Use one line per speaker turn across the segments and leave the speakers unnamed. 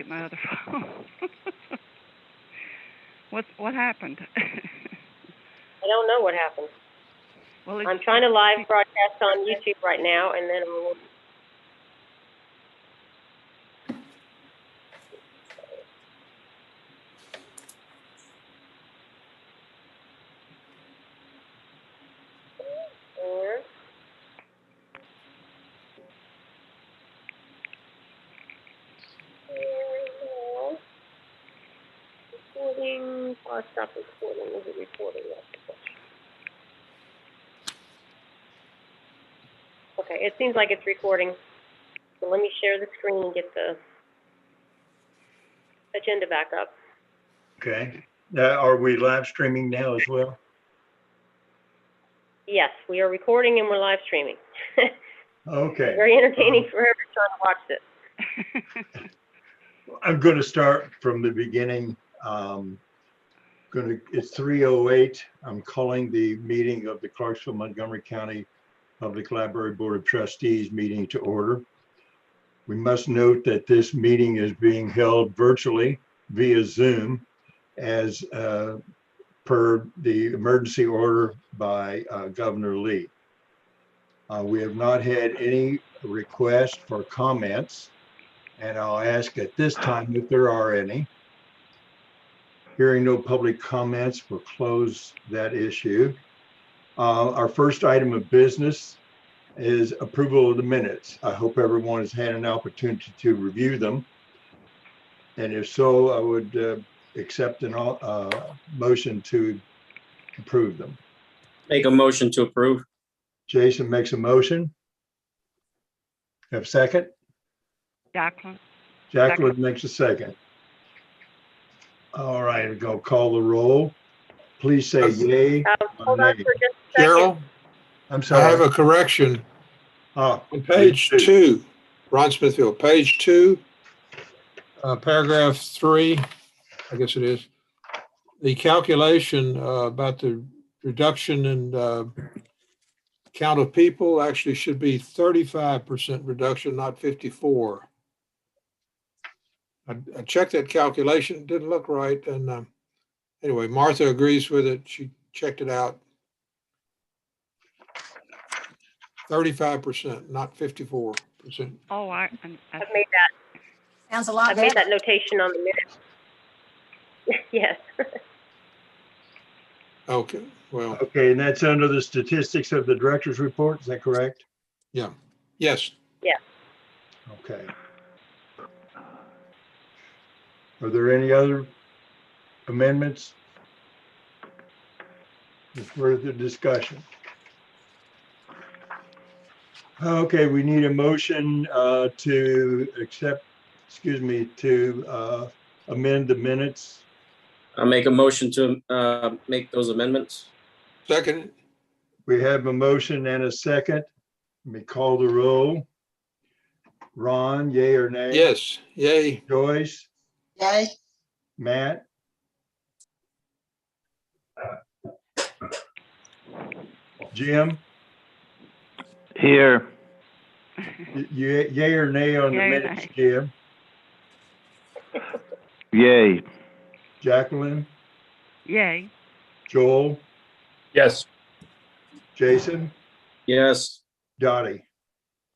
at my other phone. What happened?
I don't know what happened.
Well,
I'm trying to live broadcast on YouTube right now, and then I'll... Recording. I'll stop recording. Is it recording? That's the question. Okay, it seems like it's recording. So let me share the screen and get the agenda back up.
Okay. Are we live streaming now as well?
Yes, we are recording and we're live streaming.
Okay.
Very entertaining for whoever's trying to watch this.
I'm going to start from the beginning. It's 3:08. I'm calling the meeting of the Clarksville-Montgomery County Public Library Board of Trustees meeting to order. We must note that this meeting is being held virtually via Zoom as per the emergency order by Governor Lee. We have not had any requests for comments, and I'll ask at this time if there are any. Hearing no public comments, we'll close that issue. Our first item of business is approval of the minutes. I hope everyone has had an opportunity to review them. And if so, I would accept a motion to approve them.
Make a motion to approve.
Jason makes a motion. Have a second?
Jacqueline.
Jacqueline makes a second. All right, go call the roll. Please say yay.
Hold on for just a second.
Cheryl,
I'm
I
sorry.
have a correction.
Oh,
On page 2, Ron Smithfield, page 2, paragraph 3, I guess it is. The calculation about the reduction in count of people actually should be 35% reduction, not 54. I checked that calculation, it didn't look right. And anyway, Martha agrees with it. She checked it out. 35%, not 54%.
Oh,
I've made that.
Sounds a lot
I've
better.
made that notation on the minutes. Yes.
Okay, well,
okay, and that's under the statistics of the director's report, is that correct?
yeah, yes.
Yeah.
Okay. Are there any other amendments? Further discussion? Okay, we need a motion to amend the minutes.
I'll make a motion to make those amendments.
Second,
We have a motion and a second. Let me call the roll. Ron, yay or nay?
yes, yay.
Joyce,
Yay.
Matt? Jim,
Here,
yay or nay on the
Yay or
minutes,
nay.
Jim?
yay.
Jacqueline,
yay.
Joel,
Yes.
Jason,
Yes.
Dottie?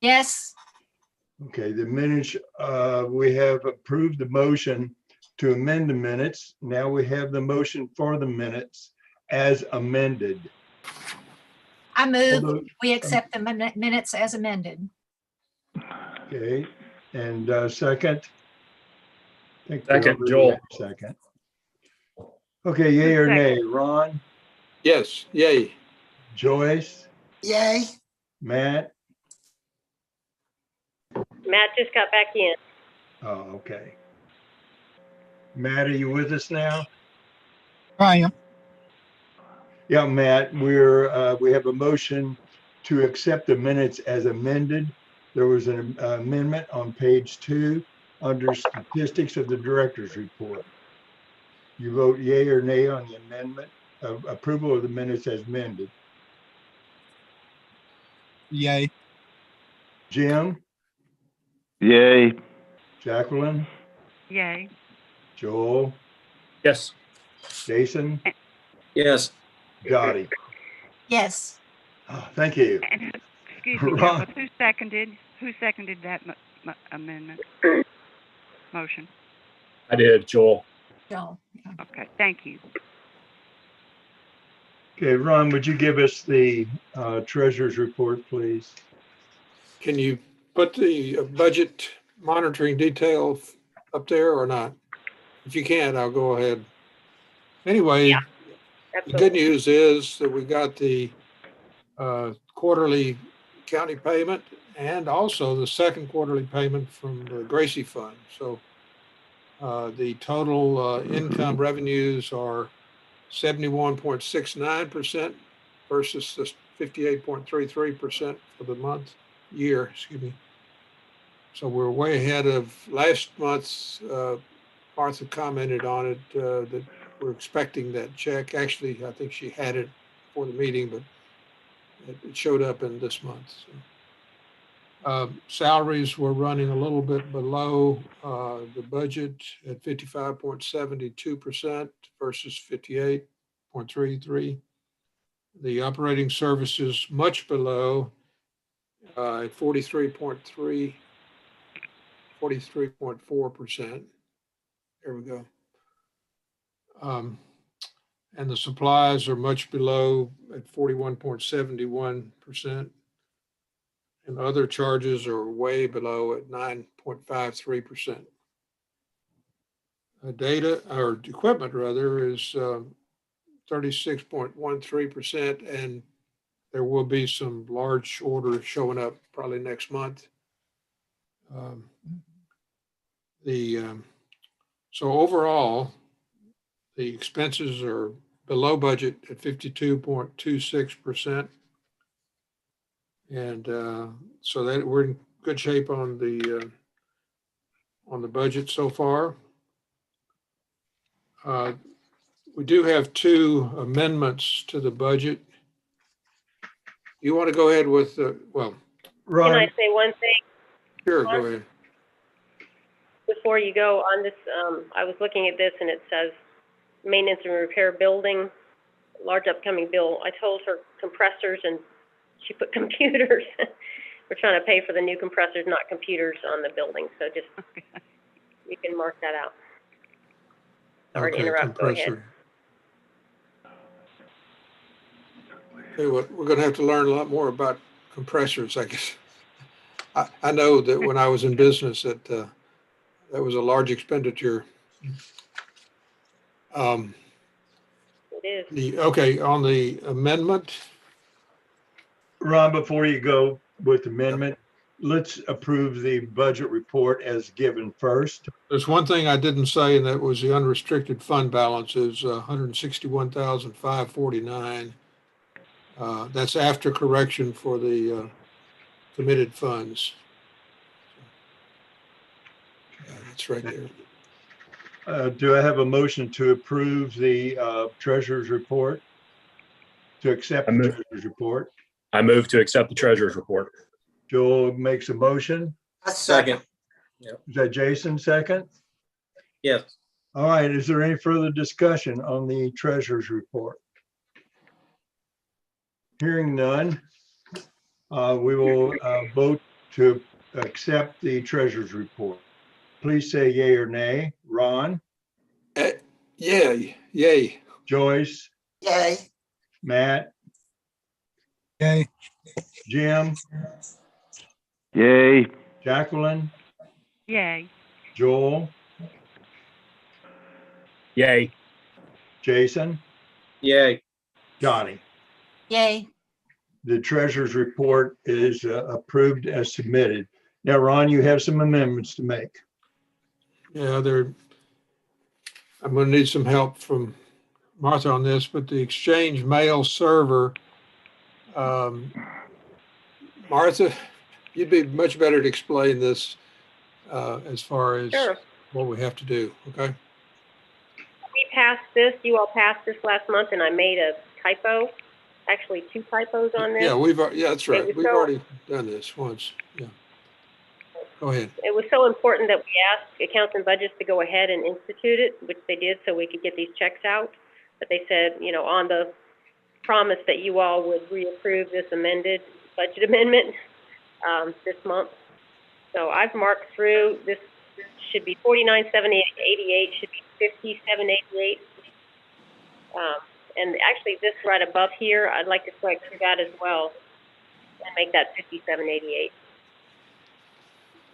Yes.
Okay, the minutes, we have approved the motion to amend the minutes. Now we have the motion for the minutes as amended.
I move
Although-
we accept the minutes as amended.
Okay, and second? I think
Second,
we
Joel.
have a Second. Okay, yay or nay? Ron,
Yes, yay.
Joyce,
Yay.
Matt?
Matt just got back in.
Oh, okay. Matt, are you with us now?
I am.
Yeah, Matt, we have a motion to accept the minutes as amended. There was an amendment on page 2 under statistics of the director's report. You vote yay or nay on the amendment of approval of the minutes as amended.
Yay.
Jim,
Yay.
Jacqueline,
Yay.
Joel,
Yes.
Jason,
Yes.
Dottie.
Yes.
Oh, thank you.
And, excuse me,
Ron.
Douglas, who seconded that amendment, motion?
I did, Joel.
Joel.
Okay, thank you.
Okay, Ron, would you give us the treasurer's report, please?
Can you put the budget monitoring detail up there or not? If you can't, I'll go ahead. Anyway,
Yeah.
the good
Absolutely.
news is that we got the quarterly county payment and also the second quarterly payment from the Gracie Fund. So the total income revenues are 71.69% versus the 58.33% for the year, excuse me. So we're way ahead of last month's. Martha commented on it, that we're expecting that check. Actually, I think she had it for the meeting, but it showed up in this month. So, salaries were running a little bit below the budget at 55.72% versus 58.33. The operating services much below at 43.4%. There we go. And the supplies are much below at 41.71%. And other charges are way below at 9.53%. Data or equipment rather is 36.13%, and there will be some large orders showing up probably next month. So overall, the expenses are below budget at 52.26%. And so that we're in good shape on the budget so far. We do have two amendments to the budget. You want to go ahead with
Can I
Ron,
say one thing
sure, go ahead.
before you go on this? I was looking at this and it says maintenance and repair building, large upcoming bill. I told her compressors and she put computers. We're trying to pay for the new compressors, not computers on the building. So just, you can mark that out. Sorry to
Okay,
interrupt. Go ahead.
compressor. Tell you what, we're going to have to learn a lot more about compressors, I guess. I know that when I was in business that that was a large expenditure.
It is.
Okay, on the amendment,
Ron, before you go with amendment, let's approve the budget report as given first.
there's one thing I didn't say, and that was the unrestricted fund balance is 161,549. That's after correction for the committed funds. That's right there.
Do I have a motion to approve the treasurer's report? To accept the treasurer's report?
I move to accept the treasurer's report.
Joel makes a motion.
Second.
Is that Jason second?
Yes.
All right, is there any further discussion on the treasurer's report? Hearing none, we will vote to accept the treasurer's report. Please say yay or nay. Ron,
Yay, yay.
Joyce,
Yay.
Matt,
Yay.
Jim,
Yay.
Jacqueline,
Yay.
Joel,
Yay.
Jason,
Yay.
Johnny.
Yay.
The treasurer's report is approved as submitted. Now, Ron, you have some amendments to make.
Yeah, I'm going to need some help from Martha on this, but the exchange mail server, Martha, you'd be much better to explain this as far as
Sure.
what we have to do, okay?
We passed this, you all passed this last month and I made a typo, actually 2 typos on this.
Yeah, yeah, that's right.
It was
We've
so-
already done this once, yeah. Go ahead.
It was so important that we asked accounts and budgets to go ahead and institute it, which they did, so we could get these checks out. But they said, you know, on the promise that you all would reapprove this amended budget amendment, this month. So I've marked through, this should be 49,788, should be 5788. And actually this right above here, I'd like to strike through that as well and make that 5788.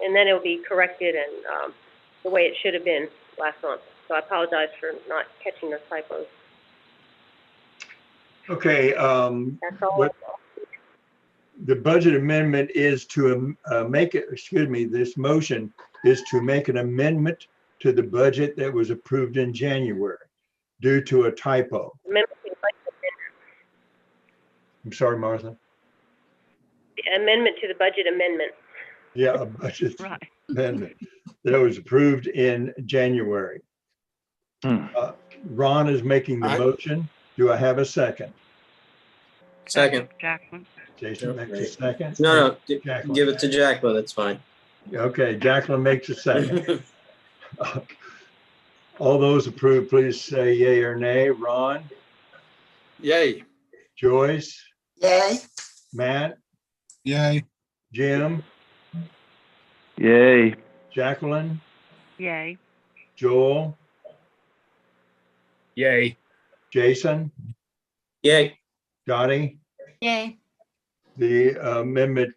And then it'll be corrected and the way it should have been last month. So I apologize for not catching those typos.
Okay,
That's all.
the budget amendment is to make it, excuse me, this motion is to make an amendment to the budget that was approved in January due to a typo.
Amendment to the budget
I'm sorry, Martha.
amendment to the budget amendment.
Yeah, a budget
Right.
amendment that was approved in January. Ron is making the
Aye.
motion. Do I have a second?
Second.
Jacqueline.
Jason makes a second.
No,
Jacqueline.
give it to Jacqueline, it's fine.
Okay, Jacqueline makes a second. All those approved, please say yay or nay. Ron,
Yay.
Joyce,
Yay.
Matt,
Yay.
Jim,
Yay.
Jacqueline,
Yay.
Joel,
Yay.
Jason,
Yay.
Dottie.
Yay.
The amendment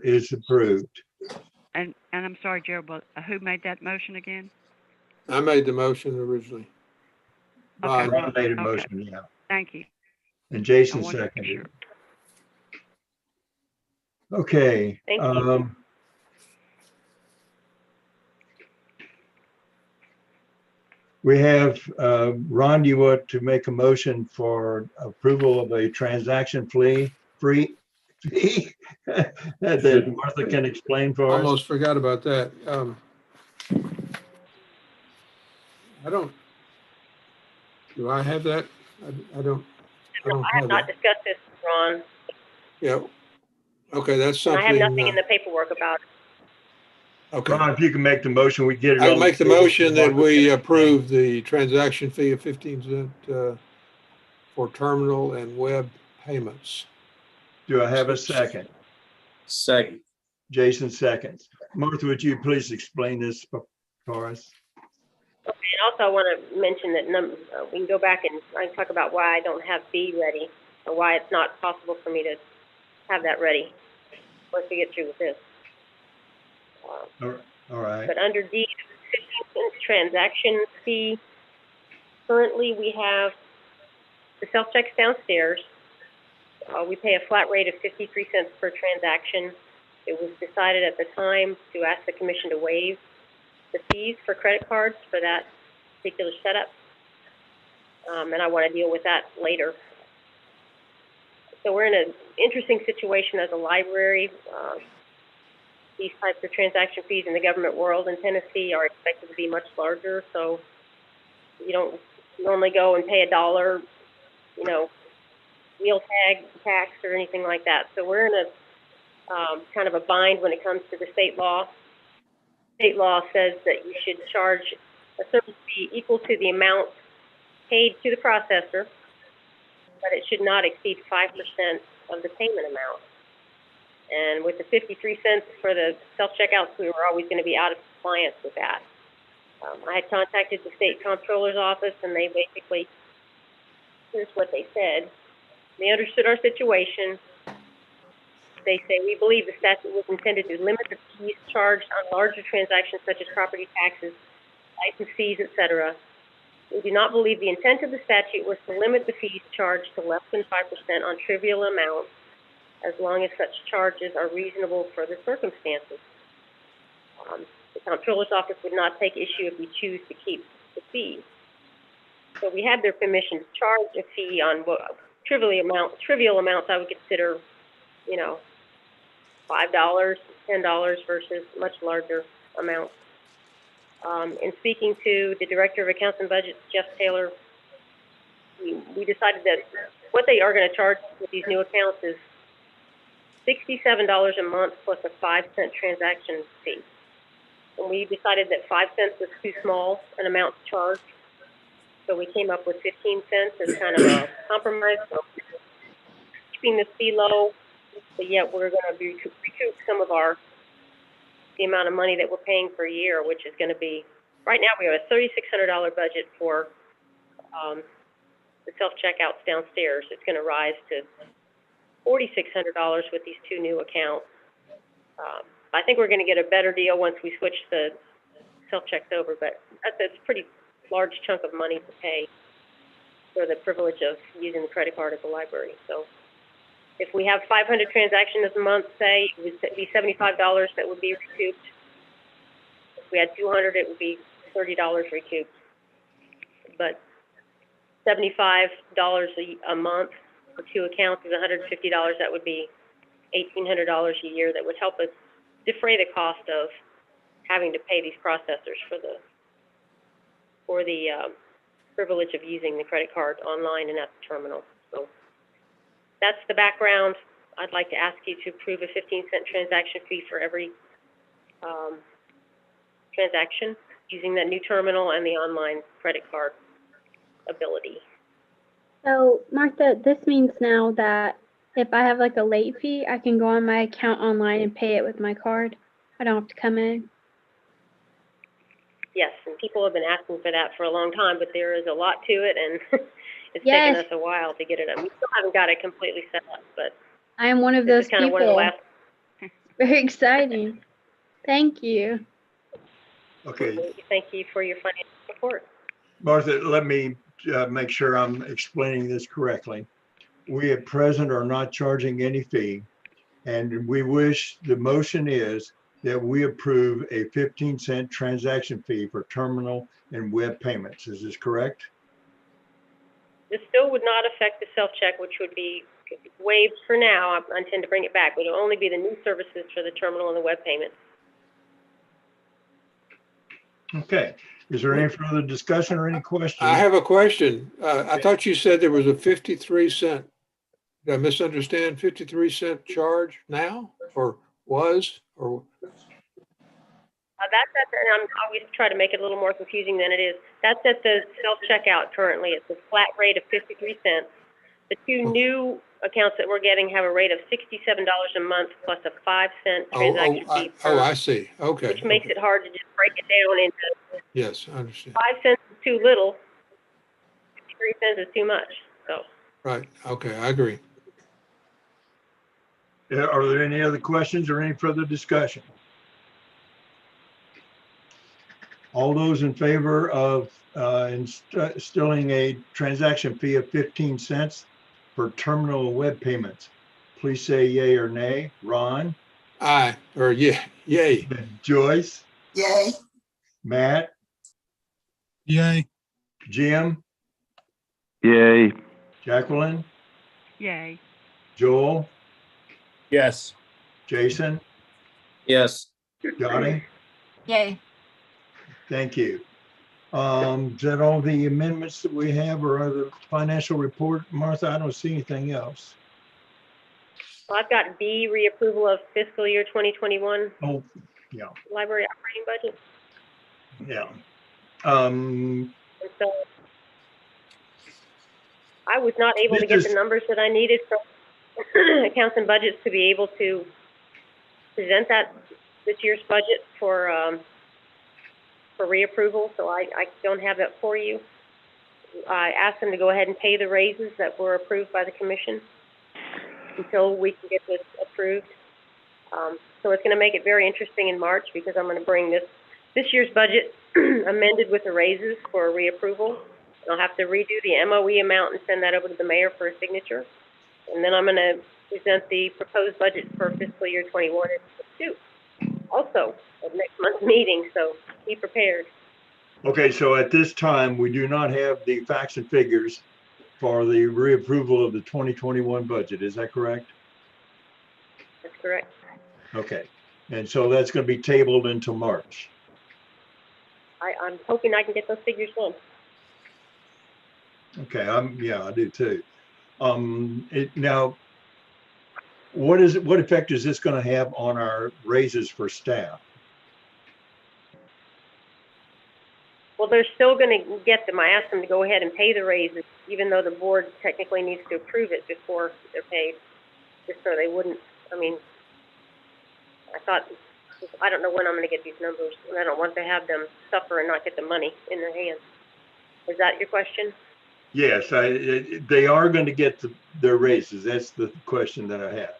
is approved.
And I'm sorry, Gerald, but who made that motion again?
I made the motion originally.
Okay.
Ron.
Ron made a
Okay.
motion, yeah.
Thank you.
And
I
Jason
wanted to be
seconded.
sure.
Okay.
Thank you.
We have, Ron, do you want to make a motion for approval of a transaction free that Martha can explain for us?
Almost forgot about that. Do I have that? I don't
I have
have
not
that.
discussed this, Ron,
Yeah. Okay, that's
and I have
something.
nothing in the paperwork about it.
Okay.
Ron, if you can make the motion, we get it.
I
on
make the
table.
motion that we approve the transaction fee of 15 cents for terminal and web payments.
Do I have a second?
Second.
Jason seconds. Martha, would you please explain this for us?
And also, I want to mention that we can go back and I can talk about why I don't have B ready, or why it's not possible for me to have that ready once we get through with this.
All right.
But under D, 15 cents transaction fee, currently we have the self-checks downstairs. We pay a flat rate of 53 cents per transaction. It was decided at the time to ask the commission to waive the fees for credit cards for that particular setup. And I want to deal with that later. So we're in an interesting situation as a library. These types of transaction fees in the government world in Tennessee are expected to be much larger. So you don't normally go and pay $1, you know, wheel tag tax or anything like that. So we're in a kind of a bind when it comes to the state law. State law says that you should charge a service fee equal to the amount paid to the processor, but it should not exceed 5% of the payment amount. And with the 53 cents for the self-checkouts, we were always going to be out of compliance with that. I had contacted the state comptroller's office, and they basically, here's what they said. They understood our situation. They say, we believe the statute was intended to limit the fees charged on larger transactions such as property taxes, license fees, etc. We do not believe the intent of the statute was to limit the fees charged to less than 5% on trivial amounts, as long as such charges are reasonable for the circumstances. The comptroller's office would not take issue if we choose to keep the fees. So we had their permission to charge a fee on trivial amounts I would consider, you know, $5, $10 versus much larger amounts. In speaking to the Director of Accounts and Budgets, Jeff Taylor, we decided that what they are going to charge with these new accounts is $67 a month plus a 5-cent transaction fee. and we decided that 5 cents was too small an amount to charge. So we came up with 15 cents as kind of a compromise, so keeping the fee low, but yet we're going to recoup some of the amount of money that we're paying per year, which is going to be, right now we have a $3,600 budget for the self-checkouts downstairs. It's going to rise to $4,600 with these 2 new accounts. I think we're going to get a better deal once we switch the self-checks over, but that's a pretty large chunk of money to pay for the privilege of using the credit card at the library. So if we have 500 transactions a month, say, it would be $75 that would be recouped. If we had 200, it would be $30 recouped. But $75 a month for 2 accounts is $150. That would be $1,800 a year. That would help us defray the cost of having to pay these processors for the privilege of using the credit card online and at the terminal. So that's the background. I'd like to ask you to approve a 15-cent transaction fee for every transaction using that new terminal and the online credit card ability.
So, Martha, this means now that if I have like a late fee, I can go on my account online and pay it with my card. I don't have to come in.
Yes, and people have been asking for that for a long time, but there is a lot to it, and it's
Yes.
taken us a while to get it. We still haven't got it completely set up, but
I am one of
this
those
is kind of
people.
one of the last.
Very exciting. Thank you.
Okay,
Thank you for your financial support.
Martha, let me make sure I'm explaining this correctly. We at present are not charging any fee, and we wish, the motion is that we approve a 15-cent transaction fee for terminal and web payments. Is this correct?
This still would not affect the self-check, which would be waived for now. I intend to bring it back, but it'll only be the new services for the terminal and the web payments.
Okay. Is there any further discussion or any questions?
I have a question. I thought you said there was a 53-cent, did I misunderstand, 53-cent charge now, or was, or?
And I always try to make it a little more confusing than it is. That's at the self-checkout currently. It's a flat rate of 53 cents. The 2 new accounts that we're getting have a rate of $67 a month plus a 5-cent transaction fee
I see. Okay.
which makes
okay.
it hard to just break it down into
Yes, I understand.
5 cents is too little, 53 cents is too much. So
Right. Okay, I agree.
Yeah, are there any other questions or any further discussion? All those in favor of instilling a transaction fee of 15 cents for terminal web payments, please say yay or nay. Ron?
Aye, or yeah, yay.
Joyce?
Yay.
Matt?
Yay.
Jim?
Yay.
Jacqueline?
Yay.
Joel?
Yes.
Jason?
Yes.
Johnny?
Yay.
Thank you. Is that all the amendments that we have, or other financial report? Martha, I don't see anything else.
well, I've got B, reapproval of fiscal year 2021
Oh, yeah,
library operating budget.
yeah.
And so I was not able to
This
get
is-
the numbers that I needed from accounts and budgets to be able to present this year's budget for reapproval, so I don't have that for you. I asked them to go ahead and pay the raises that were approved by the commission until we can get this approved. So it's going to make it very interesting in March, because I'm going to bring this year's budget amended with the raises for reapproval. I'll have to redo the MOE amount and send that over to the mayor for a signature. And then I'm going to present the proposed budget for fiscal year 21 and 22, also at next month's meeting, so be prepared.
Okay, so at this time, we do not have the facts and figures for the reapproval of the 2021 budget. Is that correct?
That's correct.
Okay, and so that's going to be tabled until March.
I'm hoping I can get those figures done.
Okay, yeah, I do too. Now, what effect is this going to have on our raises for staff?
Well, they're still gonna get them. I asked them to go ahead and pay the raises, even though the board technically needs to approve it before they're paid, just so they wouldn't, I mean, I thought, I don't know when I'm gonna get these numbers, and I don't want to have them suffer and not get the money in their hands. Is that your question?
Yes, they are going to get their raises. That's the question that I have.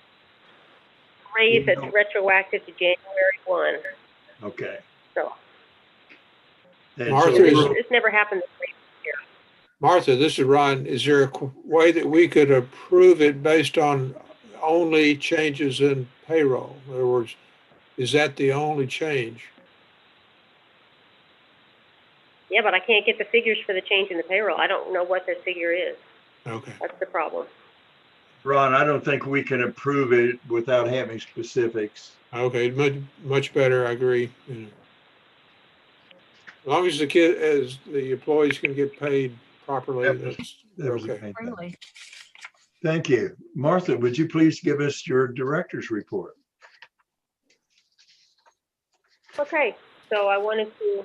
Raise
Even
that's
though-
retroactive to January 1,
Okay.
so.
And
Martha,
so
is-
we're-
This never happened.
Martha, this is Ron. Is there a way that we could approve it based on only changes in payroll? In other words, is that the only change?
Yeah, but I can't get the figures for the change in the payroll. I don't know what the figure is.
Okay.
That's the problem.
Ron, I don't think we can approve it without having specifics.
Okay, much better, I agree. You know. As long as the employees can get paid properly,
That was-
that's
That was the
okay.
main thing.
Really.
Thank you. Martha, would you please give us your director's report?
Okay, so I wanted to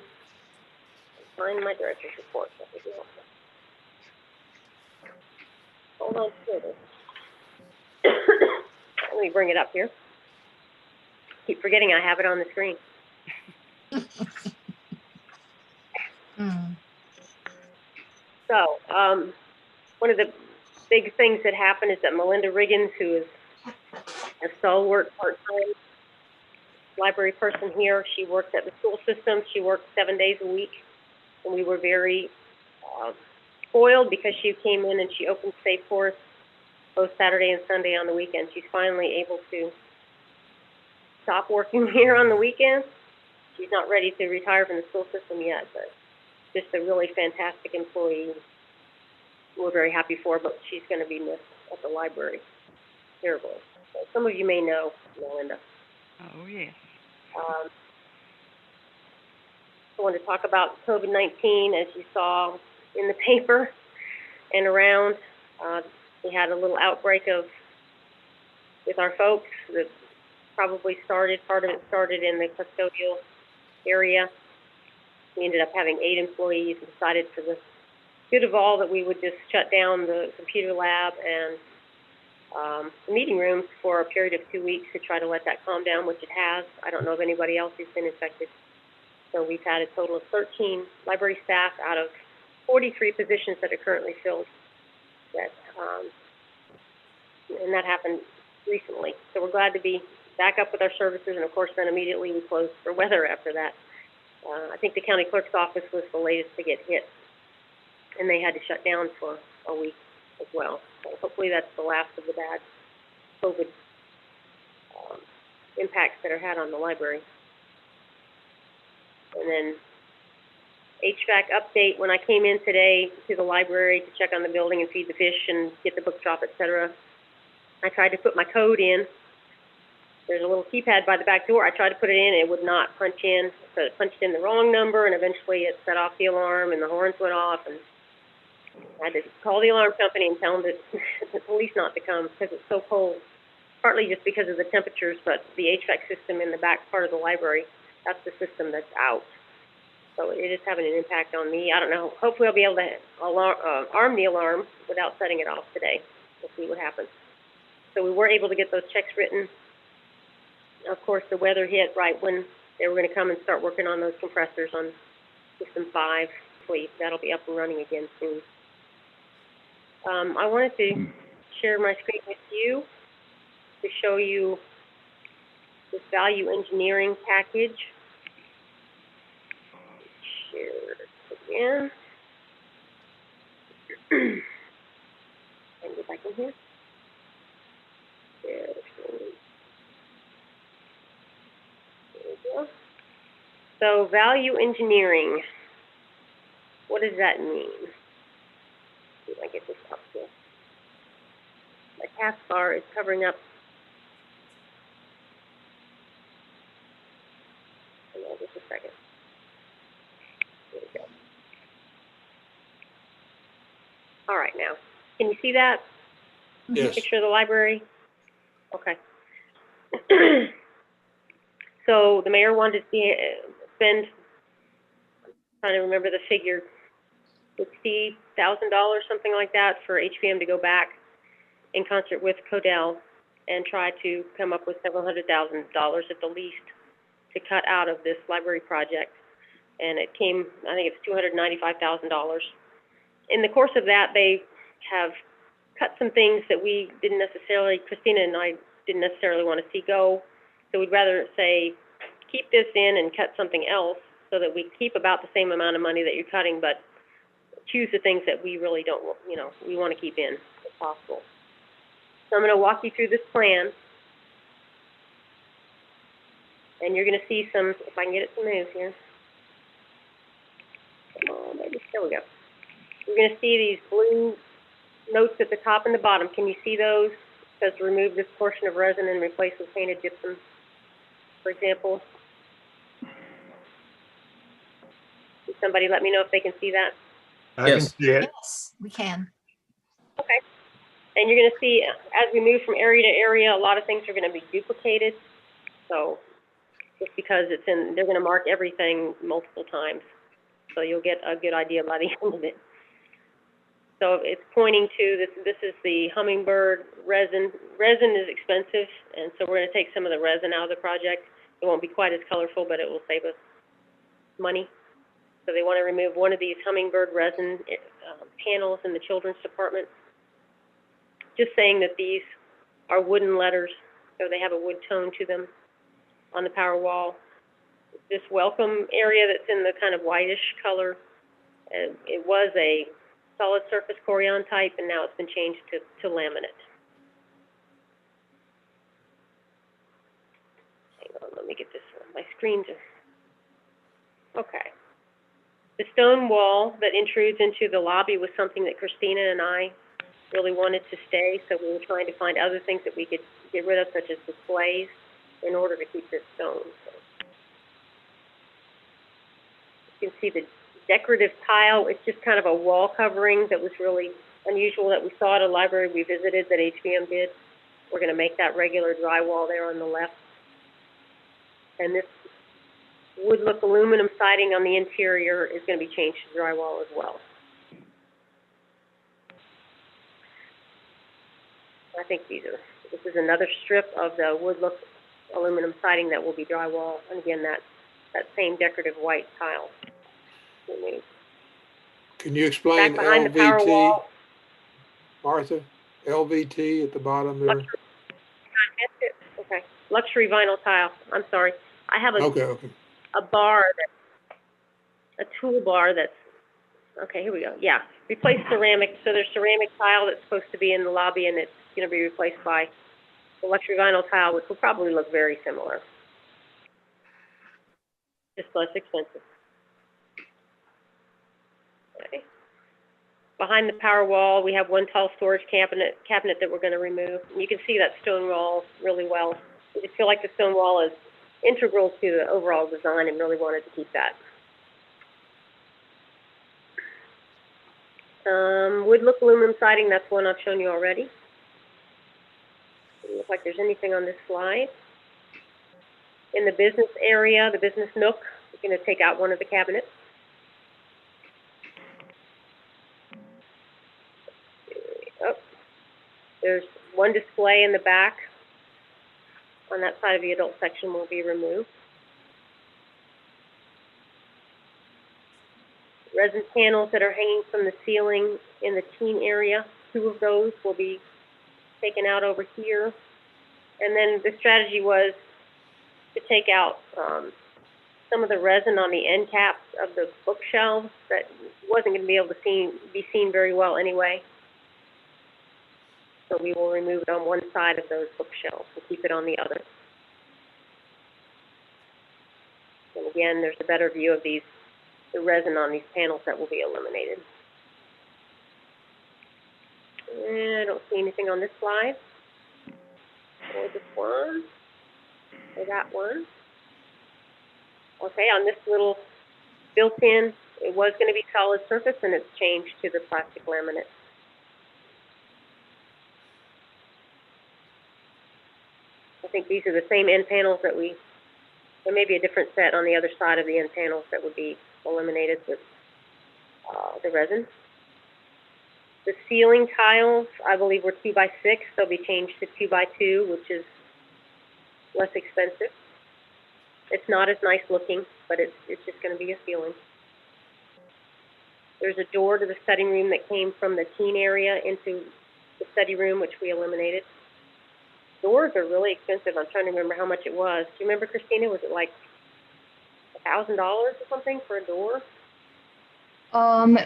find my director's report. That would be helpful. Hold on to it. Let me bring it up here. Keep forgetting I have it on the screen.
Hmm.
So, one of the big things that happened is that Melinda Riggins, who is a stalwart part-time library person here, she works at the school system. She works 7 days a week, and we were very spoiled because she came in and she opened safe for us both Saturday and Sunday on the weekend. She's finally able to stop working here on the weekends. She's not ready to retire from the school system yet, but just a really fantastic employee. We're very happy for her, but she's going to be missed at the library. Terrible. So some of you may know Melinda.
Oh, yes.
I want to talk about COVID-19, as you saw in the paper and around. We had a little outbreak with our folks that probably part of it started in the custodial area. We ended up having 8 employees and decided for the good of all that we would just shut down the computer lab and the meeting rooms for a period of 2 weeks to try to let that calm down, which it has. I don't know of anybody else who's been infected. So we've had a total of 13 library staff out of 43 positions that are currently filled. And that happened recently. So we're glad to be back up with our services, and of course then immediately we closed for weather after that. I think the county clerk's office was the latest to get hit, and they had to shut down for a week as well. So hopefully that's the last of the bad COVID impacts that are had on the library. And then HVAC update, when I came in today to the library to check on the building and feed the fish and get the book drop, et cetera, I tried to put my code in. There's a little keypad by the back door. I tried to put it in, and it would not punch in. So it punched in the wrong number, and eventually it set off the alarm, and the horns went off, and I had to call the alarm company and tell them that the police not to come because it's so cold. Partly just because of the temperatures, but the HVAC system in the back part of the library, that's the system that's out. So it is having an impact on me. I don't know. Hopefully I'll be able to arm the alarm without setting it off today. We'll see what happens. So we were able to get those checks written. Of course, the weather hit right when they were going to come and start working on those compressors on System 5. Hopefully that'll be up and running again soon. I wanted to share my screen with you to show you this value engineering package. Share again. And go back in here. There we go. So value engineering, what does that mean? See if I get this up here. My taskbar is covering up. Hold on just a second. There we go. All right, now, can you see that?
Yes.
Picture of the library? Okay. So the mayor wanted to spend trying to remember the figure, $60,000, something like that, for HPM to go back in concert with Codell and try to come up with several $100,000 at the least to cut out of this library project. And it came, I think it's $295,000. In the course of that, they have cut some things that we didn't necessarily, Christina and I didn't necessarily want to see go. So we'd rather say, keep this in and cut something else so that we keep about the same amount of money that you're cutting, but choose the things that we really don't, we want to keep in if possible. So I'm going to walk you through this plan. And you're going to see some, if I can get it to move here. Come on, baby. There we go. You're going to see these blue notes at the top and the bottom. Can you see those? It says remove this portion of resin and replace with painted gypsum, for example. Can somebody let me know if they can see that?
I can
Yes.
see it.
Yes, we can.
Okay. And you're going to see, as we move from area to area, a lot of things are going to be duplicated. So just because it's in, they're going to mark everything multiple times. So you'll get a good idea by the end of it. So it's pointing to this. This is the hummingbird resin. Resin is expensive, and so we're going to take some of the resin out of the project. It won't be quite as colorful, but it will save us money. So they want to remove one of these hummingbird resin panels in the children's department. Just saying that these are wooden letters, so they have a wood tone to them on the power wall. This welcome area that's in the kind of whitish color, it was a solid surface Corian type, and now it's been changed to laminate. Hang on, let me get this one. My screen's okay. The stone wall that intrudes into the lobby was something that Christina and I really wanted to stay, so we were trying to find other things that we could get rid of, such as displays, in order to keep this stone. So you can see the decorative tile. It's just kind of a wall covering that was really unusual that we saw at a library we visited that HBM did. We're going to make that regular drywall there on the left. And this wood look aluminum siding on the interior is going to be changed to drywall as well. I think this is another strip of the wood look aluminum siding that will be drywall. And again, that same decorative white tile.
Can you explain
Back behind the power
LVT,
wall.
Martha? LVT at the bottom there?
Okay. Luxury vinyl tile. I'm sorry. I have
Okay.
a bar a toolbar that's, okay, here we go. Yeah. Replace ceramic. So there's ceramic tile that's supposed to be in the lobby, and it's going to be replaced by the luxury vinyl tile, which will probably look very similar. Just less expensive. Okay. Behind the power wall, we have one tall storage cabinet that we're going to remove. And you can see that stone wall really well. I just feel like the stone wall is integral to the overall design and really wanted to keep that. Wood look aluminum siding, that's one I've shown you already. Doesn't look like there's anything on this slide. In the business area, the business nook, we're going to take out one of the cabinets. Oh, there's one display in the back. On that side of the adult section will be removed. Resin panels that are hanging from the ceiling in the teen area, 2 of those will be taken out over here. And then the strategy was to take out some of the resin on the end caps of the bookshelves that wasn't going to be able to be seen very well anyway. So we will remove it on one side of those bookshelves and keep it on the other. And again, there's a better view of the resin on these panels that will be eliminated. And I don't see anything on this slide. Or this one. Or that one. Okay, on this little built-in, it was going to be solid surface, and it's changed to the plastic laminate. I think these are the same end panels that there may be a different set on the other side of the end panels that would be eliminated with the resin. The ceiling tiles, I believe, were 2x6. They'll be changed to 2x2, which is less expensive. It's not as nice looking, but it's just going to be a ceiling. There's a door to the study room that came from the teen area into the study room, which we eliminated. Doors are really expensive. I'm trying to remember how much it was. Do you remember, Christina? Was it like $1,000 or something for a door?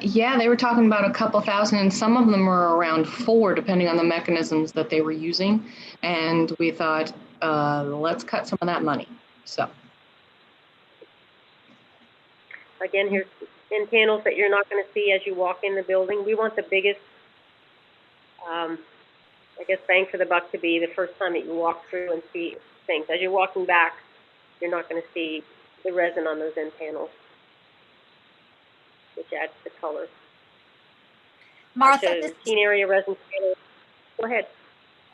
Yeah, they were talking about a couple thousand, and some of them were around $4, depending on the mechanisms that they were using. And we thought, let's cut some of that money. So.
Again, here's in panels that you're not going to see as you walk in the building. We want the biggest, I guess, bang for the buck to be the first time that you walk through and see things. As you're walking back, you're not going to see the resin on those end panels, which adds the color.
Martha,
The teen area resin panel. Go ahead.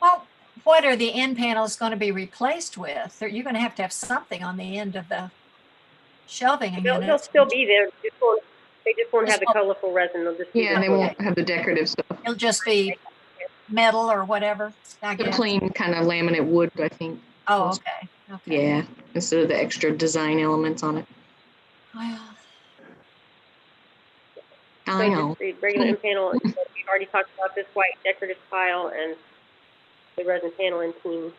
well, what are the end panels going to be replaced with? You're going to have something on the end of the shelving units.
They'll still be there. They just won't have the colorful resin. They'll just be
Yeah, they won't have the decorative stuff.
It'll just be metal or whatever, I
The
guess.
plain kind of laminate wood, I think.
Oh, okay. Okay.
Yeah, instead of the extra design elements on it.
Well,
I know.
Just the regular end panel. We've already talked about this white decorative tile and the resin panel in teen.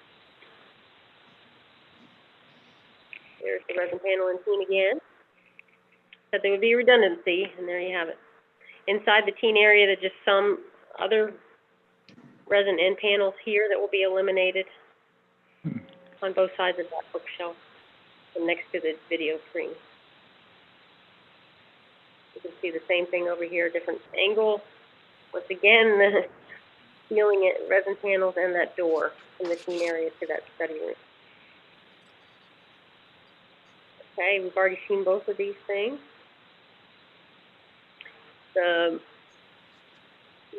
There's the resin panel in teen again. Said there would be redundancy, and there you have it. Inside the teen area, there's just some other resin end panels here that will be eliminated on both sides of that bookshelf and next to the video screen. You can see the same thing over here, different angle. Once again, the ceiling resin panels and that door from the teen area to that study room. Okay, we've already seen both of these things. The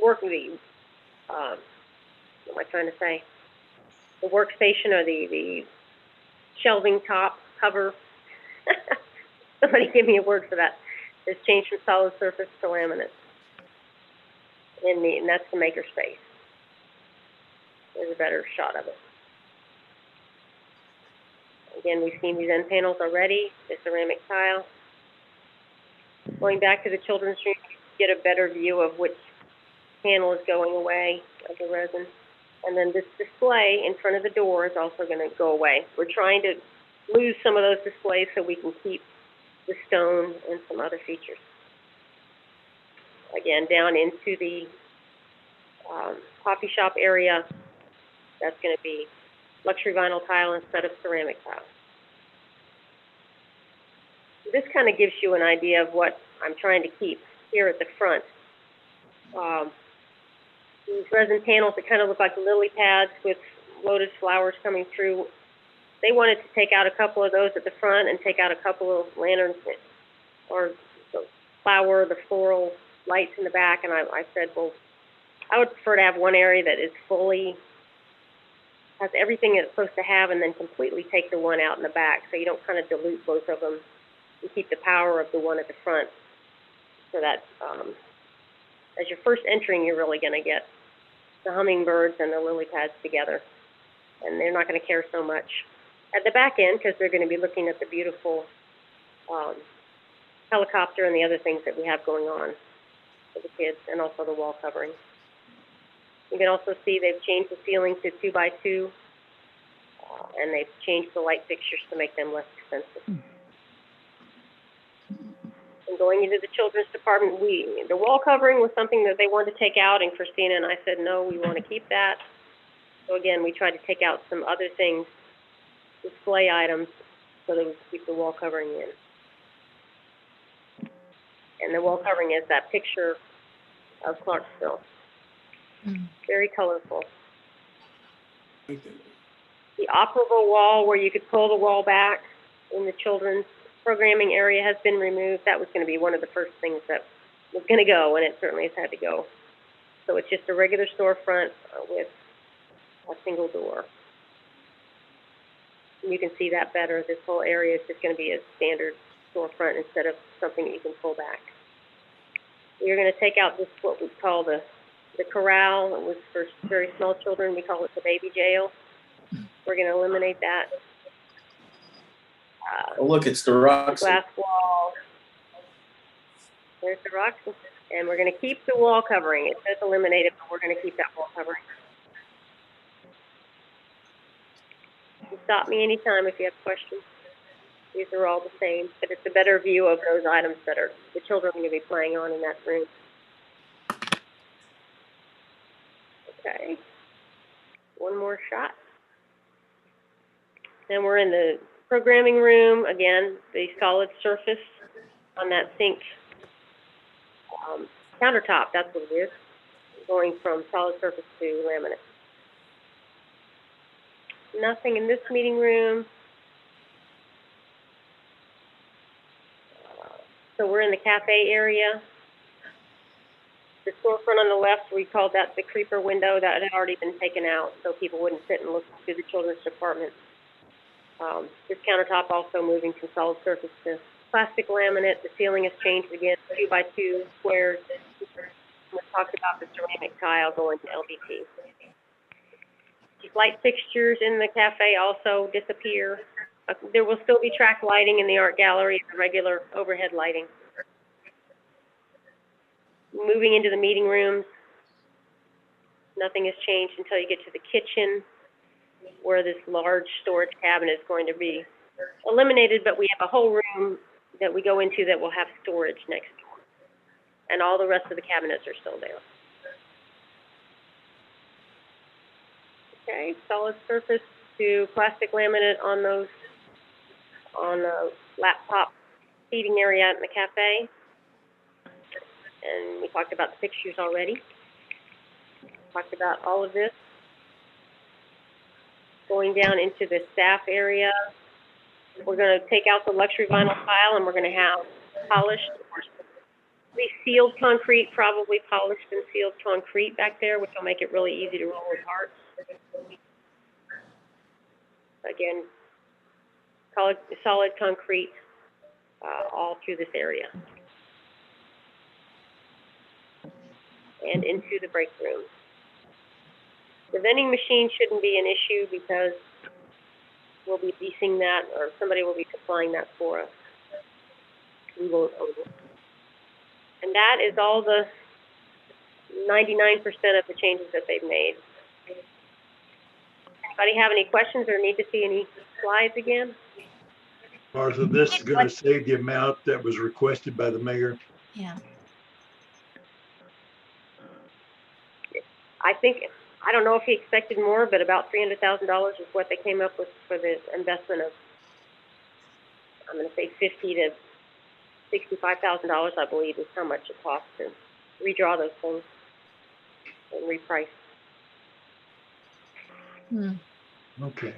what am I trying to say? The workstation or the shelving top cover. Somebody give me a word for that. It's changed from solid surface to laminate. And that's the maker space. There's a better shot of it. Again, we've seen these end panels already, the ceramic tile. Going back to the children's room, you get a better view of which panel is going away of the resin. And then this display in front of the door is also going to go away. We're trying to lose some of those displays so we can keep the stone and some other features. Again, down into the coffee shop area, that's going to be luxury vinyl tile instead of ceramic tile. This kind of gives you an idea of what I'm trying to keep here at the front. These resin panels that kind of look like lily pads with lotus flowers coming through. They wanted to take out a couple of those at the front and take out a couple of lanterns or the flower, the floral lights in the back. And I said, well, I would prefer to have one area that is has everything it's supposed to have, and then completely take the one out in the back, so you don't kind of dilute both of them and keep the power of the one at the front. So that as you're first entering, you're really going to get the hummingbirds and the lily pads together, and they're not going to care so much at the back end because they're going to be looking at the beautiful helicopter and the other things that we have going on for the kids, and also the wall covering. You can also see they've changed the ceiling to 2x2, and they've changed the light fixtures to make them less expensive. And going into the children's department, the wall covering was something that they wanted to take out, and Christina and I said, no, we want to keep that. So again, we tried to take out some other things, display items, so that we could keep the wall covering in. And the wall covering is that picture of Clarksville. Very colorful. The operable wall, where you could pull the wall back in the children's programming area, has been removed. That was going to be one of the first things that was going to go, and it certainly has had to go. So it's just a regular storefront with a single door. And you can see that better. This whole area is just going to be a standard storefront instead of something that you can pull back. We're going to take out this, what we call the corral. It was for very small children. We call it the baby jail. We're going to eliminate that.
Oh, look, it's the rocks.
Glass wall. There's the rocks. And we're going to keep the wall covering. It says eliminate it, but we're going to keep that wall covering. You stop me anytime if you have questions. These are all the same, but it's a better view of those items that are the children are going to be playing on in that room. Okay. One more shot. Then we're in the programming room. Again, the solid surface on that sink countertop, that's what it is, going from solid surface to laminate. Nothing in this meeting room. So we're in the cafe area. The storefront on the left, we called that the creeper window. That had already been taken out so people wouldn't sit and look through the children's department. This countertop also moving from solid surface to plastic laminate. The ceiling has changed again, 2x2 squares. We talked about the ceramic tile going to LVT. These light fixtures in the cafe also disappear. There will still be track lighting in the art gallery, the regular overhead lighting. Moving into the meeting rooms, nothing has changed until you get to the kitchen, where this large storage cabinet is going to be eliminated, but we have a whole room that we go into that will have storage next door. And all the rest of the cabinets are still there. Okay, solid surface to plastic laminate on those, on the laptop seating area in the cafe. And we talked about the fixtures already. Talked about all of this. Going down into the staff area, we're going to take out the luxury vinyl tile and we're going to have polished, sealed concrete, probably polished and sealed concrete back there, which will make it really easy to roll apart. Again, solid concrete all through this area. And into the break room. The vending machine shouldn't be an issue because we'll be leasing that, or somebody will be supplying that for us. We won't own it. And that is all the 99% of the changes that they've made. Anybody have any questions or need to see any slides again?
Martha, this is going to save the amount that was requested by the mayor.
Yeah.
I think, I don't know if he expected more, but about $300,000 is what they came up with for the investment of, I'm going to say $50,000 to $65,000, I believe, is how much it costs to redraw those things and reprice.
Okay.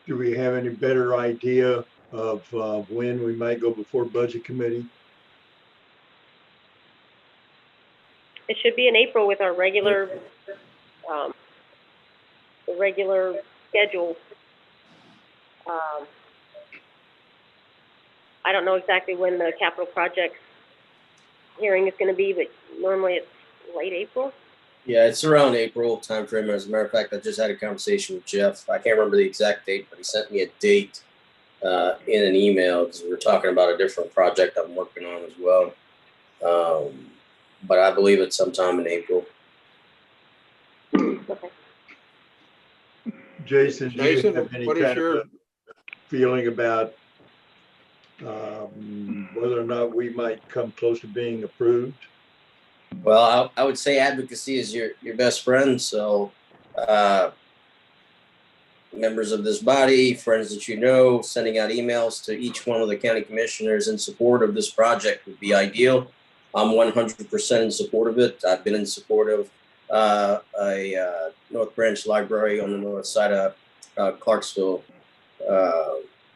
Do we have any better idea of when we might go before budget committee?
It should be in April with our regular, the regular schedule. I don't know exactly when the capital projects hearing is going to be, but normally it's late April.
Yeah, it's around April timeframe. As a matter of fact, I just had a conversation with Jeff. I can't remember the exact date, but he sent me a date in an email because we were talking about a different project I'm working on as well. But I believe it's sometime in April.
Okay.
Jason, do you have any
what is
kind
your
of feeling about whether or not we might come close to being approved?
Well, I would say advocacy is your best friend. So members of this body, friends that you know, sending out emails to each one of the county commissioners in support of this project would be ideal. I'm 100% in support of it. I've been in support of a North Branch library on the north side of Clarksville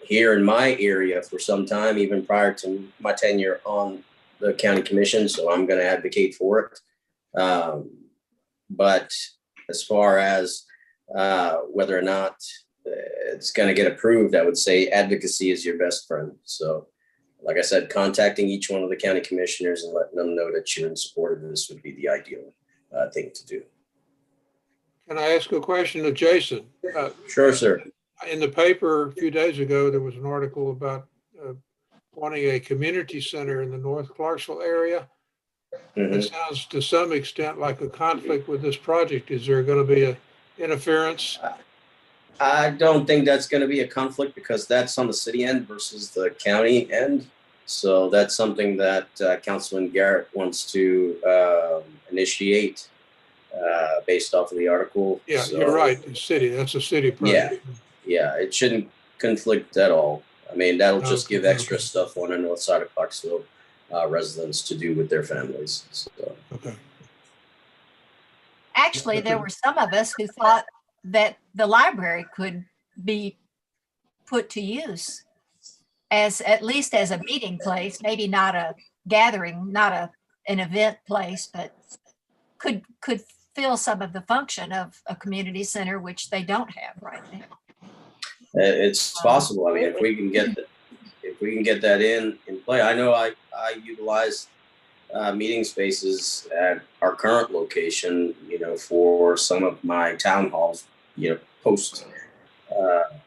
here in my area for some time, even prior to my tenure on the county commission. So I'm going to advocate for it. But as far as whether or not it's going to get approved, I would say advocacy is your best friend. So, like I said, contacting each one of the county commissioners and letting them know that you're in support of this would be the ideal thing to do.
Can I ask a question of Jason?
Sure, sir.
In the paper a few days ago, there was an article about wanting a community center in the North Clarksville area.
Mhm.
It sounds to some extent like a conflict with this project. Is there going to be an interference?
I don't think that's going to be a conflict because that's on the city end versus the county end. So that's something that Councilman Garrett wants to initiate based off of the article.
Yeah,
So,
you're right. The city, that's a city
Yeah,
project.
yeah, it shouldn't conflict at all. I mean, that'll just
Okay,
give extra
okay.
stuff on the north side of Clarksville residents to do with their families. So,
Okay.
Actually, there were some of us who thought that the library could be put to use as, at least as a meeting place, maybe not a gathering, not an event place, but could fill some of the function of a community center, which they don't have right now.
it's possible. I mean, if we can get that in play. I know I utilize meeting spaces at our current location, for some of my town halls, post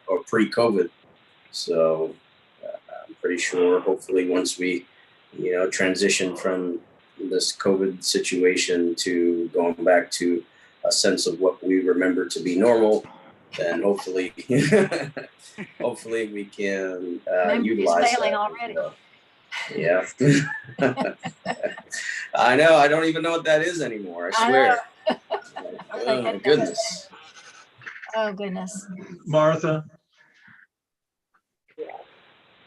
or pre-COVID. So I'm pretty sure, hopefully, once we, transition from this COVID situation to going back to a sense of what we remember to be normal, then hopefully, hopefully we can utilize
failing
that
already.
as well. Yeah. I know. I don't even know what that is anymore. I swear. Oh my goodness.
Oh, goodness.
Martha,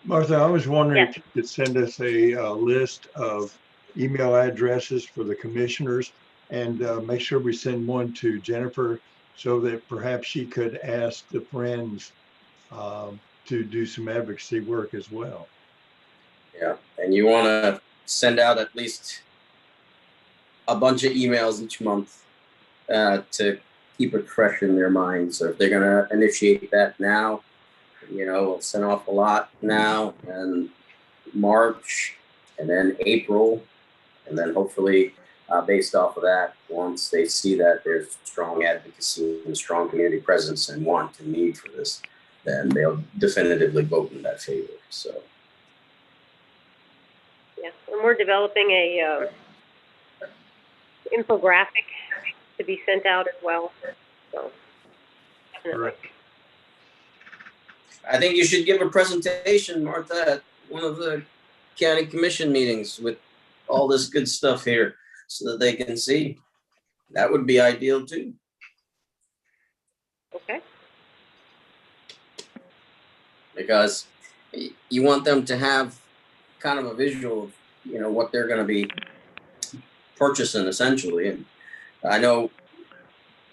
I was wondering if you could send us a list of email addresses for the commissioners and make sure we send one to Jennifer so that perhaps she could ask the friends to do some advocacy work as well.
Yeah. And you want to send out at least a bunch of emails each month to keep it fresh in their minds. So if they're going to initiate that now, we'll send off a lot now and March and then April. And then hopefully based off of that, once they see that there's strong advocacy and strong community presence and want and need for this, then they'll definitively vote in that favor. So.
Yeah, and we're developing a infographic to be sent out as well. So, definitely.
I think you should give a presentation, Martha, at one of the county commission meetings with all this good stuff here so that they can see. That would be ideal too.
Okay.
Because you want them to have kind of a visual of, what they're going to be purchasing essentially. And I know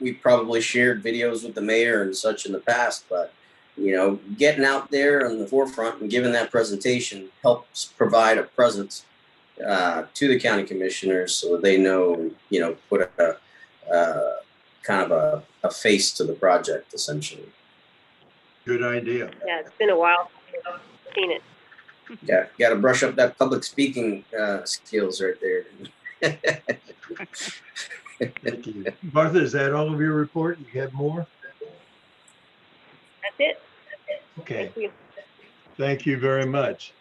we probably shared videos with the mayor and such in the past, but getting out there on the forefront and giving that presentation helps provide a presence to the county commissioners so that they know, put a kind of a face to the project essentially.
Good idea.
Yeah, it's been a while since I've seen it.
Yeah, got to brush up that public speaking skills right there.
Thank you. Martha, is that all of your report? You have more?
That's it.
Okay.
Thank you.
Thank you very much.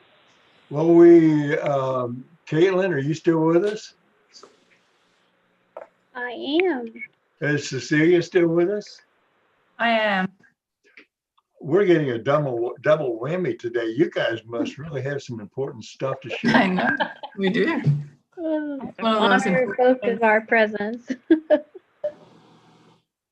Well, Caitlin, are you still with us?
I am.
Is Cecilia still with us?
I am.
We're getting a double whammy today. You guys must really have some important stuff to share.
I know. We do.
Well,
One of those
honor both
important
of our presence.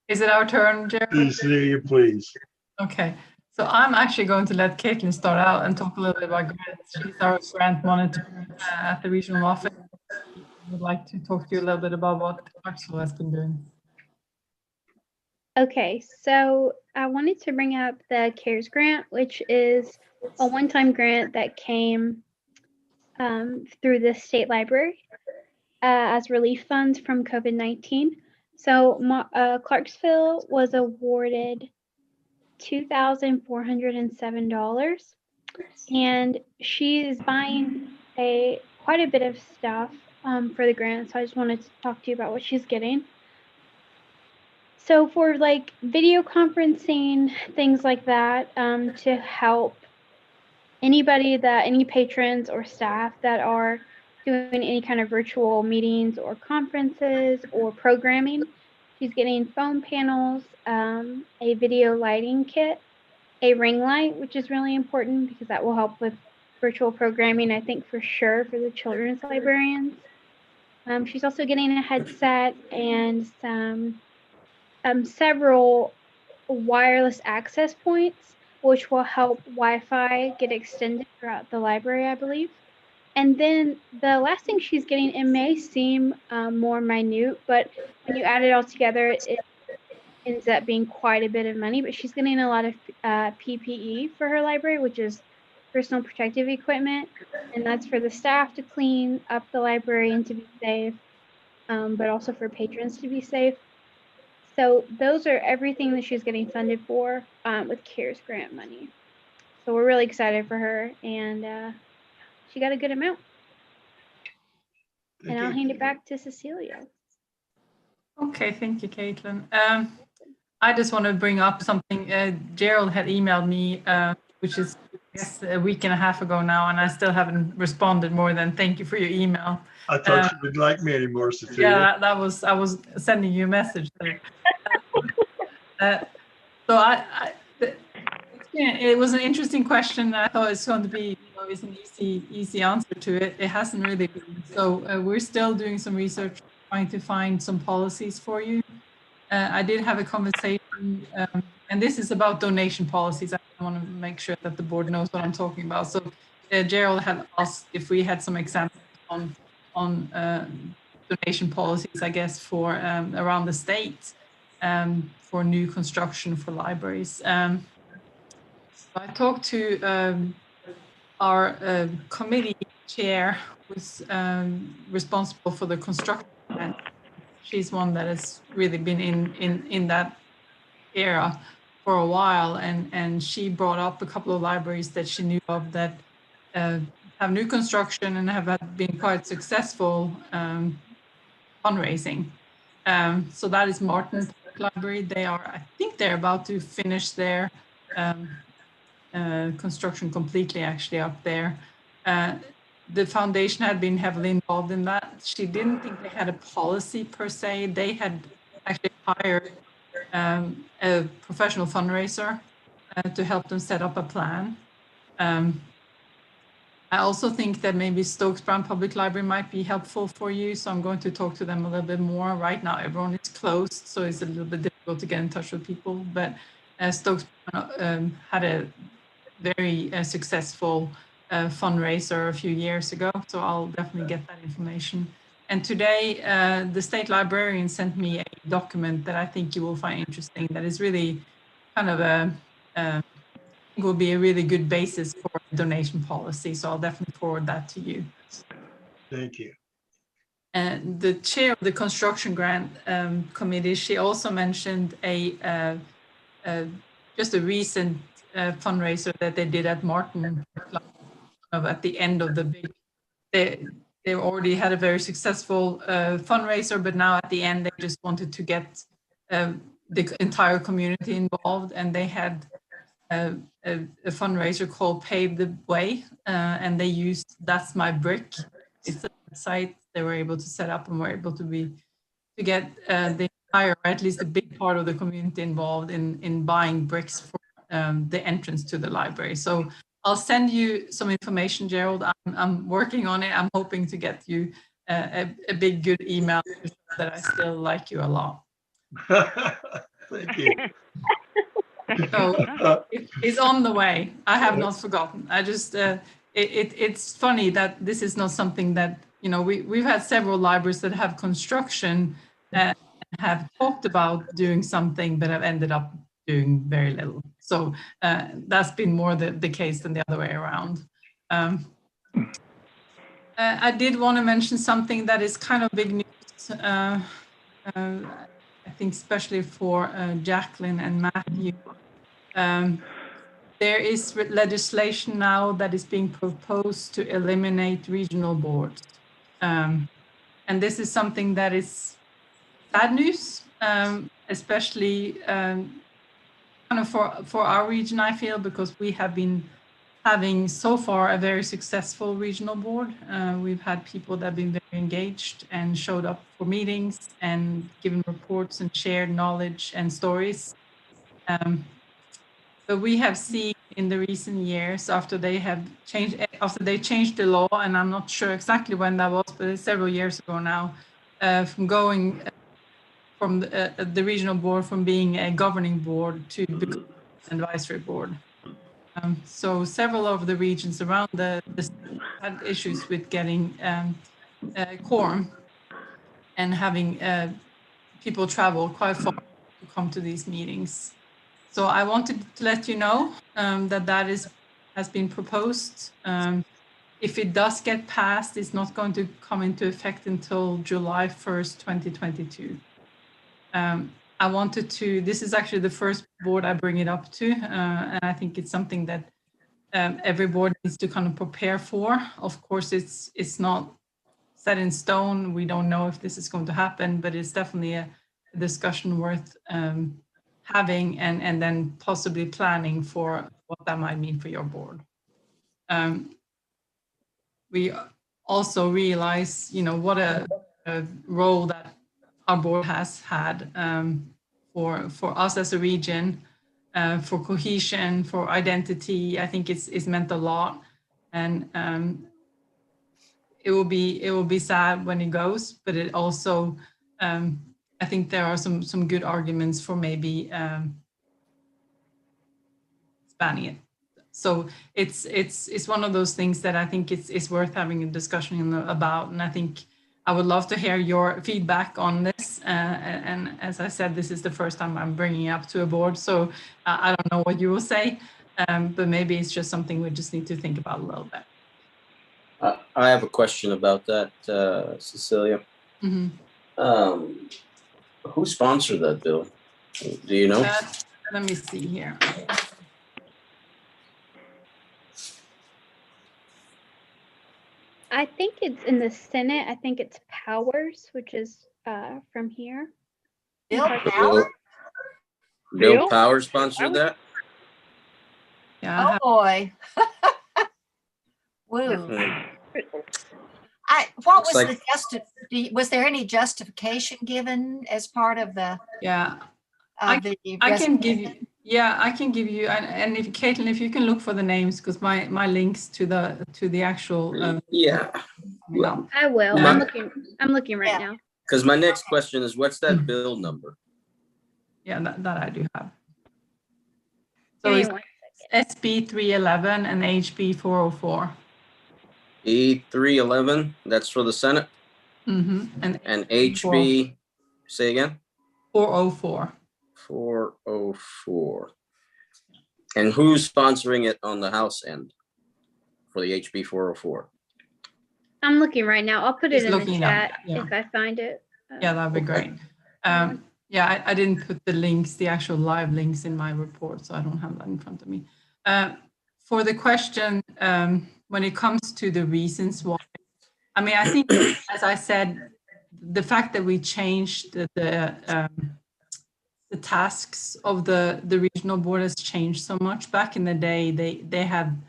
Is it our turn, Jerry?
Cecilia, please.
Okay. So I'm actually going to let Caitlin start out and talk a little bit about grants. She's our grant monitor at the regional office. I would like to talk to you a little bit about what Clarksville has been doing.
Okay, so I wanted to bring up the CARES grant, which is a one-time grant that came through the state library as relief funds from COVID-19. So Clarksville was awarded $2,407. And she is buying quite a bit of stuff for the grant. So I just wanted to talk to you about what she's getting. So for like video conferencing, things like that, to help any patrons or staff that are doing any kind of virtual meetings or conferences or programming, she's getting phone panels, a video lighting kit, a ring light, which is really important because that will help with virtual programming, I think for sure, for the children's librarians. She's also getting a headset and several wireless access points, which will help Wi-Fi get extended throughout the library, I believe. And then the last thing she's getting, it may seem more minute, but when you add it all together, it ends up being quite a bit of money. But she's getting a lot of PPE for her library, which is personal protective equipment, and that's for the staff to clean up the library and to be safe, but also for patrons to be safe. So those are everything that she's getting funded for with CARES grant money. So we're really excited for her, and she got a good amount. And I'll hand it back to Cecilia.
Okay, thank you, Caitlin. I just want to bring up something. Gerald had emailed me, which is I guess a week and a half ago now, and I still haven't responded more than thank you for your email.
I thought you didn't like me anymore, Cecilia.
Yeah, I was sending you a message there. It was an interesting question. I thought it's going to be it's an easy answer to it. It hasn't really been. So we're still doing some research, trying to find some policies for you. I did have a conversation, and this is about donation policies. I want to make sure that the board knows what I'm talking about. So Gerald had asked if we had some examples on donation policies, I guess, for around the state for new construction for libraries. So I talked to our committee chair, who's responsible for the construction. She's one that has really been in that era for a while, and she brought up a couple of libraries that she knew of that have new construction and have been quite successful fundraising. So that is Martin Library. I think they're about to finish their construction completely, actually, up there. The foundation had been heavily involved in that. She didn't think they had a policy per se. They had actually hired a professional fundraiser to help them set up a plan. I also think that maybe Stokes Brown Public Library might be helpful for you. So I'm going to talk to them a little bit more. Right now, everyone is closed, so it's a little bit difficult to get in touch with people. But Stokes Brown had a very successful fundraiser a few years ago. So I'll definitely get that information. And today, the state librarian sent me a document that I think you will find interesting. That is really kind of will be a really good basis for a donation policy. So I'll definitely forward that to you.
Thank you.
And the chair of the construction grant committee, she also mentioned just a recent fundraiser that they did at Martin at the end of the big. They already had a very successful fundraiser, but now at the end they just wanted to get the entire community involved, and they had a fundraiser called Pave the Way, and they used That's My Brick. It's a website they were able to set up and were able to get the entire, or at least a big part of the community involved in buying bricks for the entrance to the library. So I'll send you some information, Gerald. I'm working on it. I'm hoping to get you a big, good email that I still like you a lot.
Thank you.
So it's on the way. I have not forgotten. I just, it's funny that this is not something that, we've had several libraries that have construction and have talked about doing something, but have ended up doing very little. So that's been more the case than the other way around. I did want to mention something that is kind of big news. I think especially for Jacqueline and Matthew. There is legislation now that is being proposed to eliminate regional boards. And this is something that is sad news, especially kind of for our region, I feel, because we have been having so far a very successful regional board. We've had people that have been very engaged and showed up for meetings and given reports and shared knowledge and stories. But we have seen in the recent years after they changed the law, and I'm not sure exactly when that was, but it's several years ago now, from going from the regional board from being a governing board to become an advisory board. So several of the regions around the state had issues with getting quorum and having people travel quite far to come to these meetings. So I wanted to let you know that has been proposed. If it does get passed, it's not going to come into effect until July 1st, 2022. I wanted to, this is actually the first board I bring it up to, and I think it's something that every board needs to kind of prepare for. Of course, it's not set in stone. We don't know if this is going to happen, but it's definitely a discussion worth having and then possibly planning for what that might mean for your board. We also realize, what a role that our board has had for us as a region, for cohesion, for identity. I think it's meant a lot, and it will be sad when it goes, but it also I think there are some good arguments for maybe spanning it. So it's one of those things that I think it's worth having a discussion about, and I think I would love to hear your feedback on this. And as I said, this is the first time I'm bringing it up to a board, so I don't know what you will say, but maybe it's just something we just need to think about a little bit.
I have a question about that, Cecilia.
Mm-hmm.
Who sponsored that bill? Do you know?
Let me see here.
I think it's in the Senate. I think it's Powers, which is from here.
Bill Powers?
Bill Powers sponsored that?
Yeah.
Oh boy. Woo. What was the was there any justification given as part of the?
Yeah. I can give you. Yeah, I can give you, and if Caitlin, if you can look for the names, because my links to the actual.
Yeah.
Well,
I will. I'm looking right now.
Because my next question is, what's that bill number?
Yeah, that I do have. So it's SB 311 and HB 404.
E311, that's for the Senate.
Mm-hmm.
And HB, say again?
404.
404. And who's sponsoring it on the House end for the HB 404?
I'm looking right now. I'll put it in the chat
yeah.
if I find it.
Yeah, that'd be great. Yeah, I didn't put the links, the actual live links in my report, so I don't have that in front of me. For the question, when it comes to the reasons why, I mean, I think, as I said, the fact that we changed the tasks of the regional board has changed so much. Back in the day, they had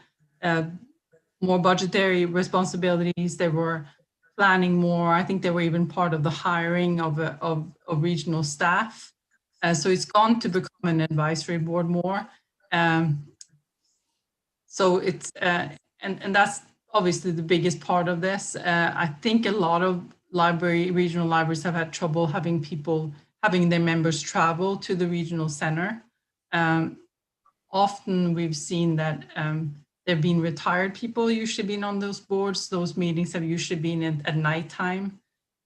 more budgetary responsibilities. They were planning more. I think they were even part of the hiring of regional staff. So it's gone to become an advisory board more. So it's and that's obviously the biggest part of this. I think a lot of regional libraries have had trouble having their members travel to the regional center. Often we've seen that there have been retired people usually been on those boards. Those meetings have usually been at nighttime.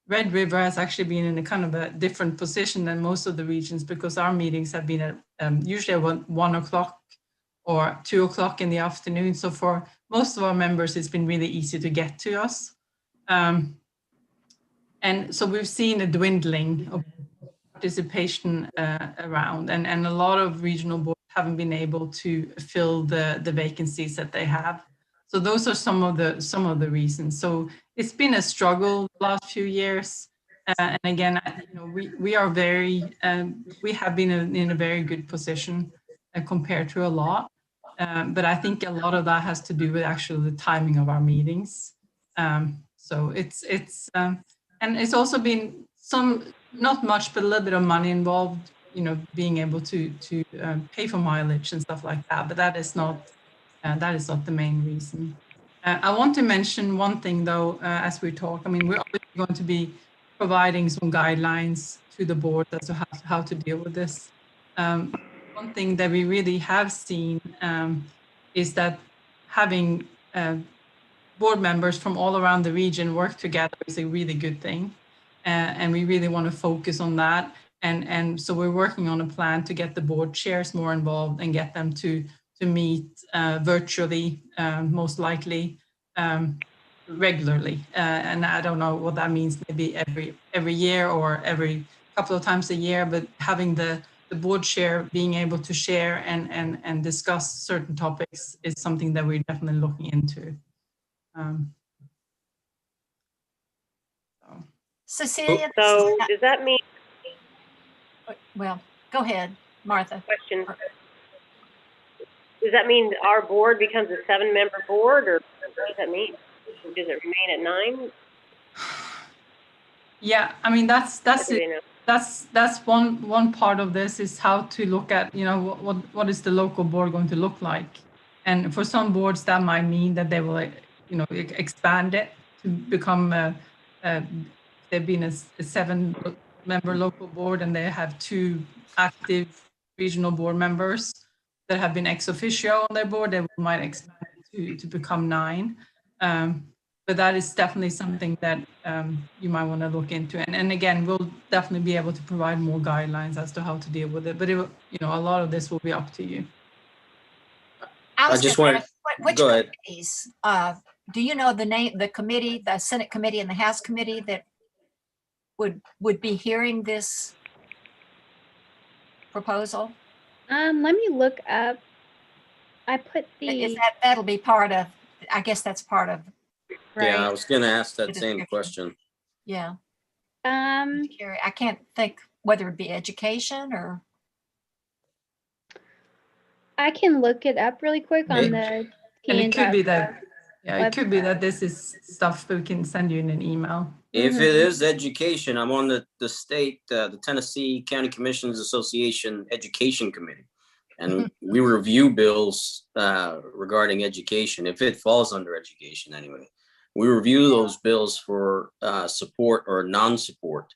Red River has actually been in a kind of a different position than most of the regions, because our meetings have been at usually at 1 o'clock or 2 o'clock in the afternoon. So for most of our members, it's been really easy to get to us. And so we've seen a dwindling of participation around, and a lot of regional boards haven't been able to fill the vacancies that they have. So those are some of the reasons. So it's been a struggle the last few years. And again, we are very, we have been in a very good position compared to a lot. But I think a lot of that has to do with actually the timing of our meetings. So and it's also been not much, but a little bit of money involved, being able to pay for mileage and stuff like that. But that is not the main reason. I want to mention one thing though, as we talk. I mean, we're obviously going to be providing some guidelines to the board as to how to deal with this. One thing that we really have seen is that having board members from all around the region work together is a really good thing. And we really want to focus on that. And so we're working on a plan to get the board chairs more involved and get them to meet virtually, most likely regularly. And I don't know what that means, maybe every year or every couple of times a year, but having the board chair being able to share and discuss certain topics is something that we're definitely looking into.
Cecilia?
So does that mean?
Well, go ahead, Martha.
Question. Does that mean our board becomes a 7-member board, or what does that mean? Does it remain at 9?
Yeah, I mean that's one part of this is how to look at what is the local board going to look like, and for some boards that might mean that they will expand it to become they've been a 7-member local board and they have 2 active regional board members that have been ex officio on their board. They might expand it to become 9. But that is definitely something that you might want to look into. And again, we'll definitely be able to provide more guidelines as to how to deal with it. But a lot of this will be up to you.
I just want which
go ahead.
committees? Do you know the name, the committee, the Senate committee and the House committee that would be hearing this proposal?
Let me look up. I put
Is that'll be part of? I guess that's part of.
Right. Yeah, I was going to ask
The
that same
description.
question.
Yeah. I can't think whether it be education or.
I can look it up really quick on the.
And it could be that. Yeah, it could be that this is stuff that we can send you in an email.
If it is education, I'm on the state, the Tennessee County Commissioners Association Education Committee. And we review bills regarding education, if it falls under education anyway. We review those bills for support or non-support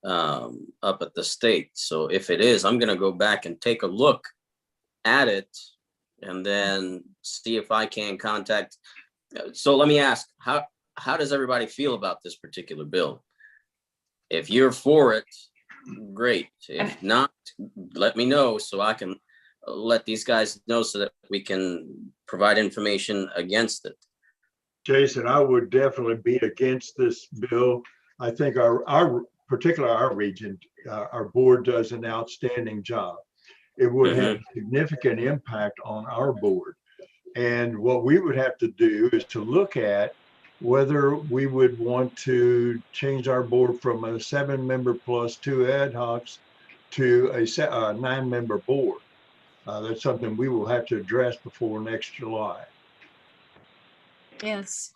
up at the state. So if it is, I'm going to go back and take a look at it and then see if I can contact. So let me ask, how does everybody feel about this particular bill? If you're for it, great. If not, let me know so I can let these guys know so that we can provide information against it.
Jason, I would definitely be against this bill. I think particularly our region, our board does an outstanding job. It would have significant impact on our board. And what we would have to do is to look at whether we would want to change our board from a 7-member plus 2 ad hocs to a 9-member board. That's something we will have to address before next July.
Yes.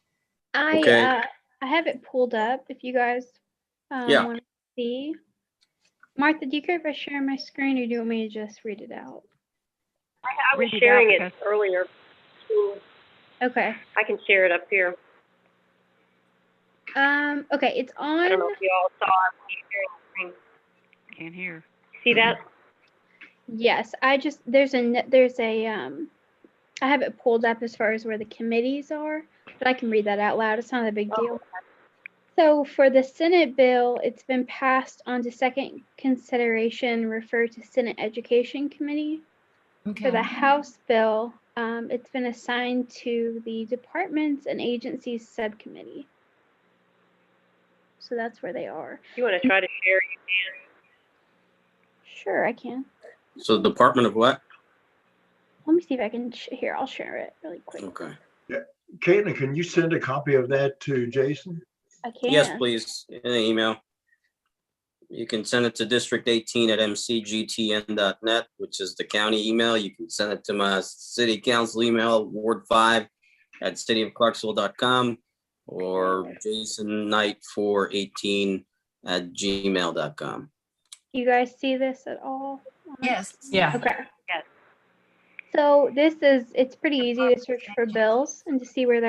I have it pulled up if you guys want to see. Martha, do you care if I share my screen or do you want me to just read it out?
I was sharing it earlier.
Okay.
I can share it up here.
Okay, it's on.
I don't know if you all saw it.
Can't hear.
See that?
Yes, there's a I have it pulled up as far as where the committees are, but I can read that out loud. It's not a big deal. So for the Senate bill, it's been passed on to second consideration, referred to Senate Education Committee.
Okay.
For the House bill, it's been assigned to the Departments and Agencies Subcommittee. So that's where they are.
If you want to try to share, you can.
Sure, I can.
So Department of what?
let me see if I can, here, I'll share it really quick.
Okay.
Caitlin, can you send a copy of that to Jason?
I can.
Yes, please, in an email. You can send it to district18@mcgtn.net, which is the county email. You can send it to my city council email, ward5@cityofclarksville.com, or jasonKnight418@gmail.com.
You guys see this at all?
Yes.
Yeah.
Okay.
Yes.
So it's pretty easy to search for bills and to see where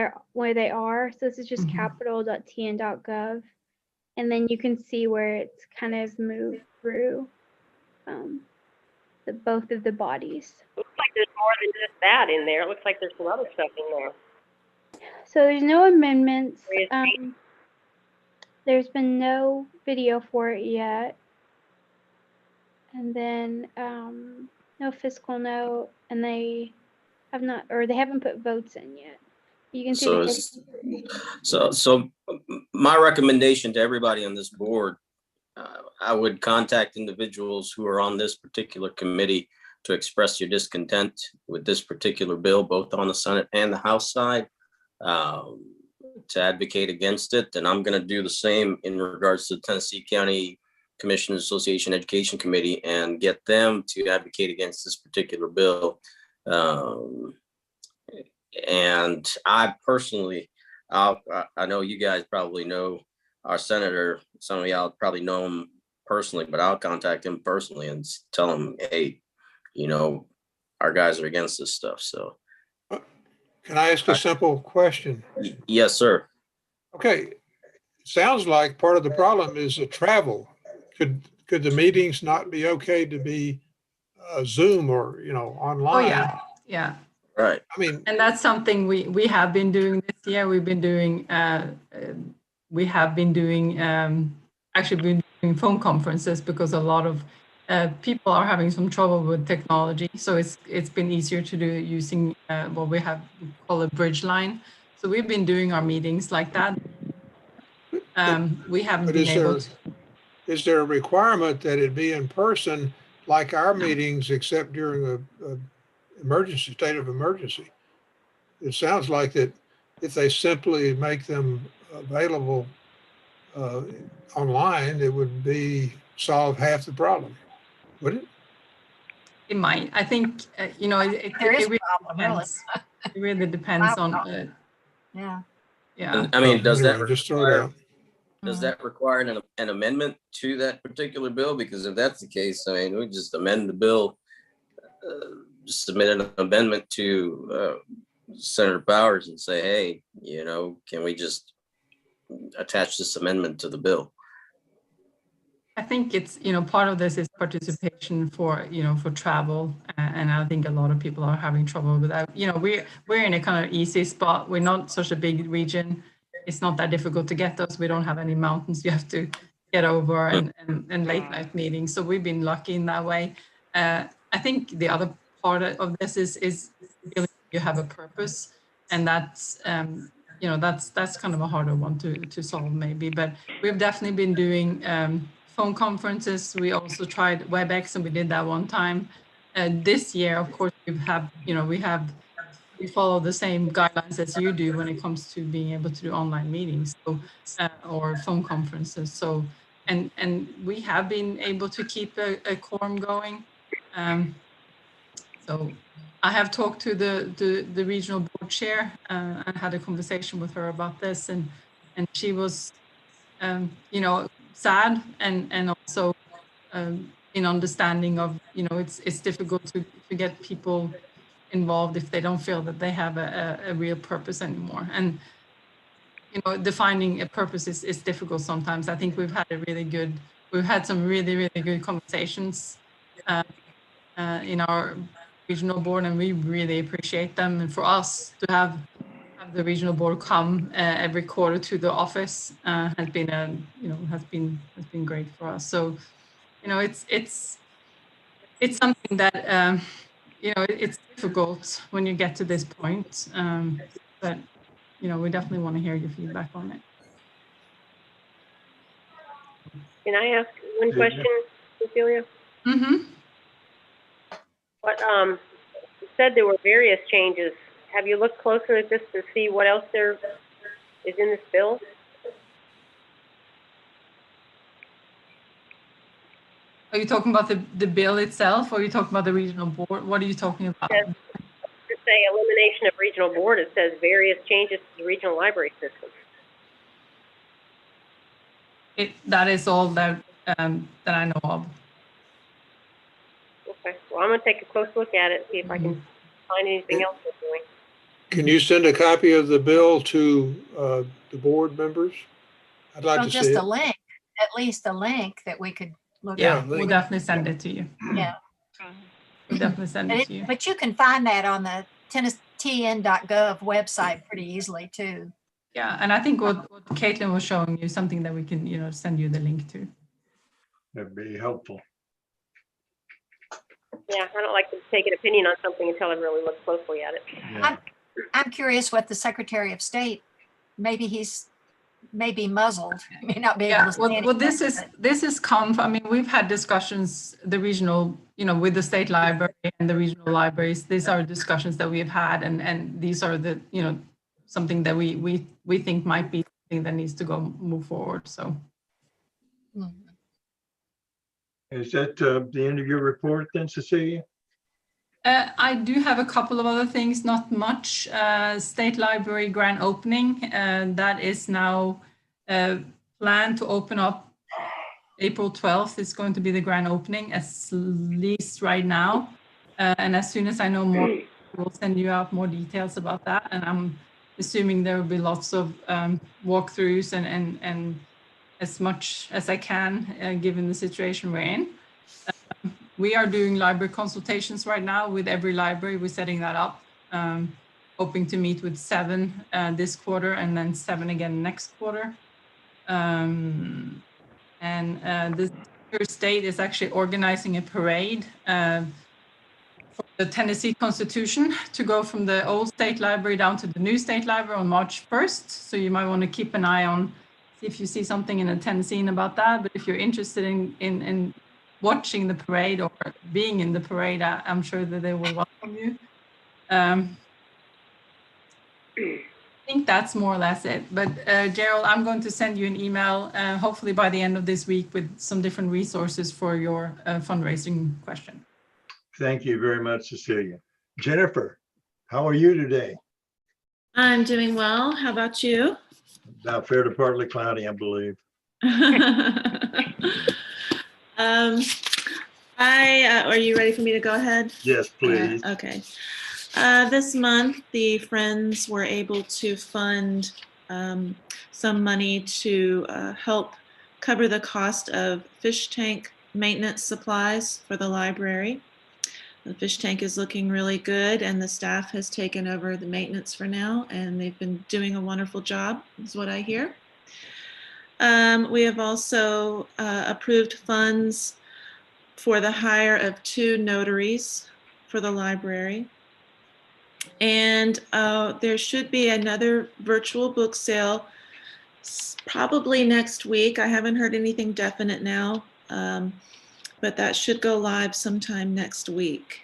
they are. So this is just
Mhm.
capital.tn.gov. And then you can see where it's kind of moved through both of the bodies.
Looks like there's more than just that in there. It looks like there's some other stuff in there.
So there's no amendments.
Where is it?
There's been no video for it yet. And then no fiscal note, and they haven't put votes in yet. You can see
So my recommendation to everybody on this board, I would contact individuals who are on this particular committee to express your discontent with this particular bill, both on the Senate and the House side, to advocate against it. And I'm going to do the same in regards to the Tennessee County Commissioners Association Education Committee and get them to advocate against this particular bill. And I personally, I know you guys probably know our senator. Some of y'all probably know him personally, but I'll contact him personally and tell him, hey, our guys are against this stuff. So,
Can I ask a simple question?
Yes, sir.
Okay, sounds like part of the problem is the travel. Could the meetings not be okay to be Zoom or online?
Oh, yeah. Yeah.
Right.
I mean,
And that's something we have been doing this year. We've been doing actually been doing phone conferences because a lot of people are having some trouble with technology. So it's been easier to do using what we call a bridge line. So we've been doing our meetings like that. We haven't been able to.
Is there a requirement that it be in person like our meetings, except during a state of emergency? It sounds like that if they simply make them available online, it would solve half the problem, would it?
It might. I think it really depends. It really depends on.
Yeah.
Yeah.
I mean, does
Anyway,
that
just throw it out?
Does that require an amendment to that particular bill? Because if that's the case, I mean, we just amend the bill, submit an amendment to Senator Powers and say, hey, can we just attach this amendment to the bill?
I think it's, part of this is participation for travel. And I think a lot of people are having trouble with that. We're in a kind of easy spot. We're not such a big region. It's not that difficult to get us. We don't have any mountains you have to get over and late night meetings. So we've been lucky in that way. I think the other part of this is feeling you have a purpose. And that's, that's kind of a harder one to solve maybe. But we've definitely been doing phone conferences. We also tried WebEx and we did that one time. This year, of course, we follow the same guidelines as you do when it comes to being able to do online meetings, or phone conferences. So, and we have been able to keep a quorum going. So I have talked to the regional board chair and had a conversation with her about this, and she was, sad and also in understanding of, it's difficult to get people involved if they don't feel that they have a real purpose anymore. And defining a purpose is difficult sometimes. I think we've had some really, really good conversations in our regional board, and we really appreciate them. And for us to have the regional board come every quarter to the office has been great for us. So it's something that it's difficult when you get to this point, but we definitely want to hear your feedback on it.
Can I ask one question, Cecilia?
Mm-hmm.
What said there were various changes. Have you looked closer at this to see what else there is in this bill?
Are you talking about the bill itself, or are you talking about the regional board? What are you talking about?
To say elimination of regional board, it says various changes to the regional library system.
That is all that I know of.
Okay, well, I'm going to take a close look at it, see if I can find anything else they're doing.
Can you send a copy of the bill to the board members? I'd like
Well,
to
just
see
a
it.
link, at least a link that we could look
Yeah,
at.
We'll definitely send it to you.
Yeah.
We'll definitely send it to you.
But you can find that on the tn.gov website pretty easily too.
Yeah, and I think what Caitlin was showing you, something that we can, send you the link to.
That'd be helpful.
Yeah, I don't like to take an opinion on something until I've really looked closely at it.
Yeah.
I'm curious what the Secretary of State, maybe he's maybe muzzled, may not be able
Yeah,
to say
well,
anything,
this is I mean, we've had discussions, the regional, with the state library and the regional libraries. These are discussions that we've had, and these are the, something that we think might be something that needs to move forward. So.
Is that the end of your report then, Cecilia?
I do have a couple of other things, not much. State Library grand opening, that is now planned to open up April 12th. It's going to be the grand opening, at least right now. And as soon as I know more, we'll send you out more details about that. And I'm assuming there will be lots of walkthroughs and as much as I can, given the situation we're in. We are doing library consultations right now with every library. We're setting that up, hoping to meet with 7 this quarter and then 7 again next quarter. The state is actually organizing a parade for the Tennessee Constitution to go from the old state library down to the new state library on March 1st. So you might want to keep an eye on, see if you see something in the Tennessee about that. But if you're interested in watching the parade or being in the parade, I'm sure that they will welcome you. I think that's more or less it. But Gerald, I'm going to send you an email, hopefully by the end of this week, with some different resources for your fundraising question.
Thank you very much, Cecilia. Jennifer, how are you today?
I'm doing well. How about you?
Now fair to partly cloudy, I believe.
Are you ready for me to go ahead?
Yes, please.
Okay. This month, the Friends were able to fund some money to help cover the cost of fish tank maintenance supplies for the library. The fish tank is looking really good, and the staff has taken over the maintenance for now, and they've been doing a wonderful job, is what I hear. We have also approved funds for the hire of 2 notaries for the library. And there should be another virtual book sale probably next week. I haven't heard anything definite now, but that should go live sometime next week.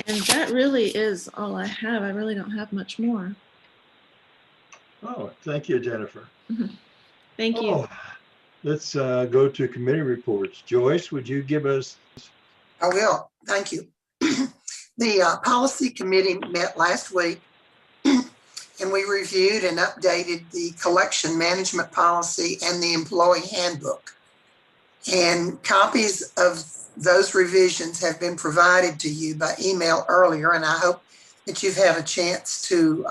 And that really is all I have. I really don't have much more.
Oh, thank you, Jennifer.
Thank you.
Let's go to committee reports. Joyce, would you give us?
I will. Thank you. The policy committee met last week and we reviewed and updated the collection management policy and the employee handbook. And copies of those revisions have been provided to you by email earlier, and I hope that you've had a chance to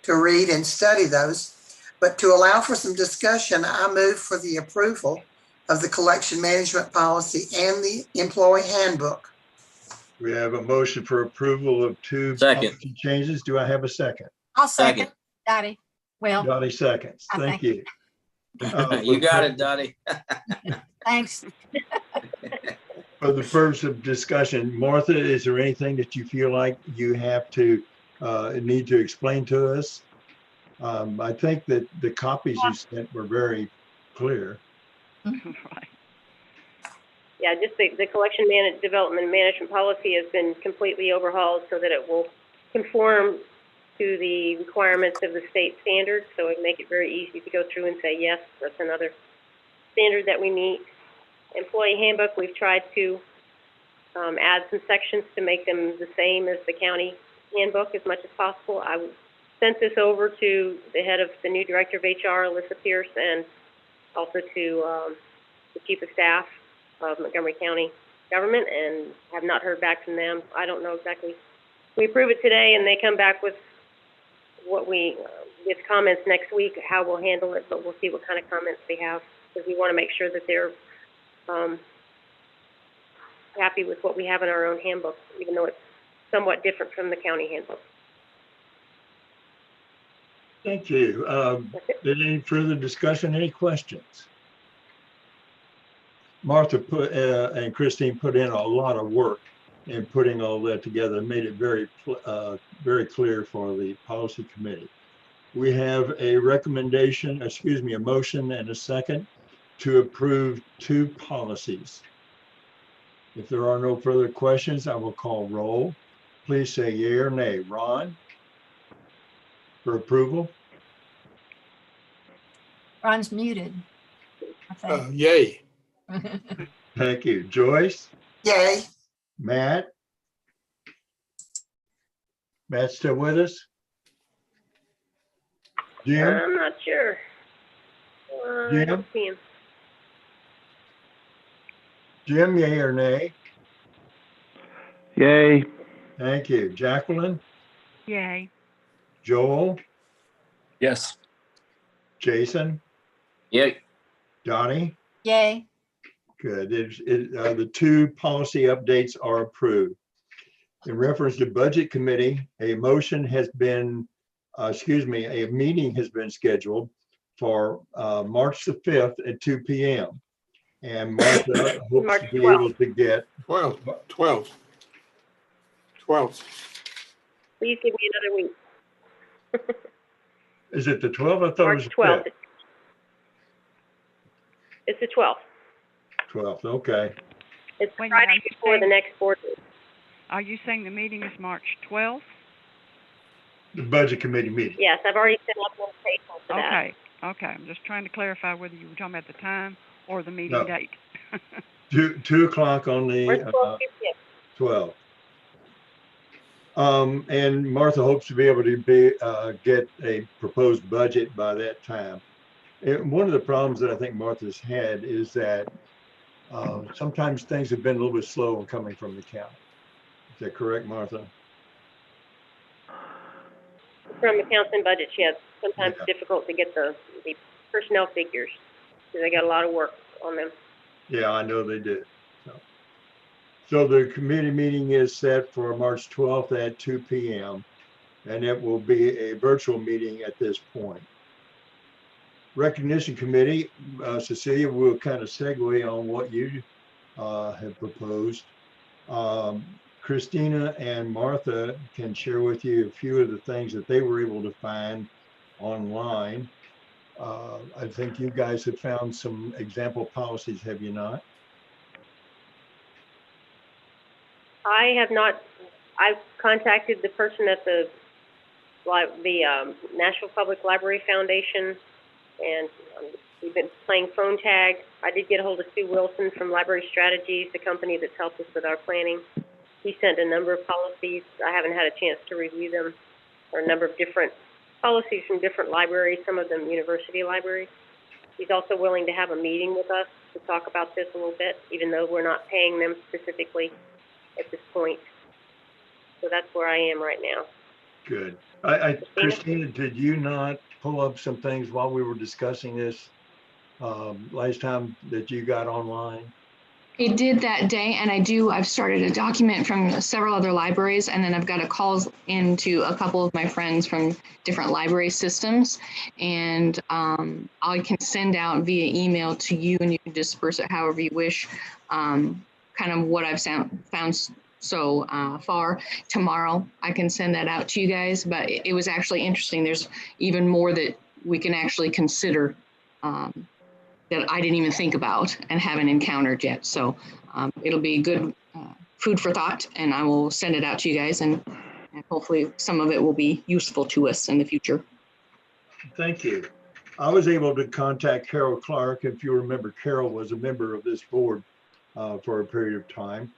read and study those. But to allow for some discussion, I move for the approval of the collection management policy and the employee handbook.
We have a motion for approval of 2 policy changes. Do I have a second?
I'll second. Dottie. Well,
Dottie seconds. Thank you.
You got it, Dottie.
Thanks.
For the purpose of discussion, Martha, is there anything that you feel like you have to need to explain to us? I think that the copies you sent were very clear.
Right.
yeah, just the collection development management policy has been completely overhauled so that it will conform to the requirements of the state standards. So it make it very easy to go through and say, yes, that's another standard that we meet. Employee handbook, we've tried to add some sections to make them the same as the county handbook as much as possible. I sent this over to the head of the new director of HR, Alyssa Pierce, and also to the chief of staff of Montgomery County government, and have not heard back from them. I don't know exactly. We approve it today, and they come back with what we, with comments next week, how we'll handle it, but we'll see what kind of comments they have, because we want to make sure that they're happy with what we have in our own handbook, even though it's somewhat different from the county handbook.
Thank you. Any further discussion, any questions? Martha and Christine put in a lot of work in putting all that together and made it very clear for the policy committee. We have a recommendation, excuse me, a motion and a second to approve 2 policies. If there are no further questions, I will call roll. Please say yea or nay. Ron? For approval?
Ron's muted, I think.
Yay.
Thank you. Joyce?
Yay.
Matt? Matt still with us? Jim?
I'm not sure. I don't see him.
Jim, yea or nay?
Yay.
Thank you. Jacqueline?
Yay.
Joel?
Yes.
Jason?
Yay.
Donnie?
Yay.
Good. The 2 policy updates are approved. In reference to budget committee, a motion has been, a meeting has been scheduled for March the 5th at 2 p.m. And Martha hopes
March
to be
12th.
able to get
12.
Please give me another week.
Is it the 12th? I thought
March
it was
12th.
the
It's the 12th.
5th. 12th, okay.
It's
Wait a minute,
Friday
are you
before the
saying-
next board meeting.
Are you saying the meeting is March 12th?
The budget committee meeting.
Yes, I've already sent out the invitation for that.
Okay, okay. I'm just trying to clarify whether you were talking about the time or the meeting
No.
date.
2 o'clock on the
We're 12:50.
12th. And Martha hopes to be able to get a proposed budget by that time. And one of the problems that I think Martha's had is that sometimes things have been a little bit slow in coming from the county. Is that correct, Martha?
From accounts and budgets, yes. Sometimes
Yeah.
difficult to get the personnel figures, because they got a lot of work on them.
Yeah, I know they did. So the committee meeting is set for March 12th at 2 p.m. and it will be a virtual meeting at this point. Recognition committee, Cecilia will kind of segue on what you have proposed. Christina and Martha can share with you a few of the things that they were able to find online. I think you guys have found some example policies, have you not?
I have not. I've contacted the person at the National Public Library Foundation, and we've been playing phone tag. I did get a hold of Sue Wilson from Library Strategies, the company that's helped us with our planning. He sent a number of policies. I haven't had a chance to review them, or a number of different policies from different libraries, some of them university libraries. He's also willing to have a meeting with us to talk about this a little bit, even though we're not paying them specifically at this point. So that's where I am right now.
Good. Christina, did you not pull up some things while we were discussing this last time that you got online?
I did that day, and I've started a document from several other libraries, and then I've got a calls into a couple of my friends from different library systems, and I can send out via email to you, and you can disperse it however you wish, kind of what I've found so far. Tomorrow I can send that out to you guys, but it was actually interesting. There's even more that we can actually consider that I didn't even think about and haven't encountered yet. So it'll be good food for thought, and I will send it out to you guys, and hopefully some of it will be useful to us in the future.
Thank you. I was able to contact Carol Clark. If you remember, Carol was a member of this board for a period of time.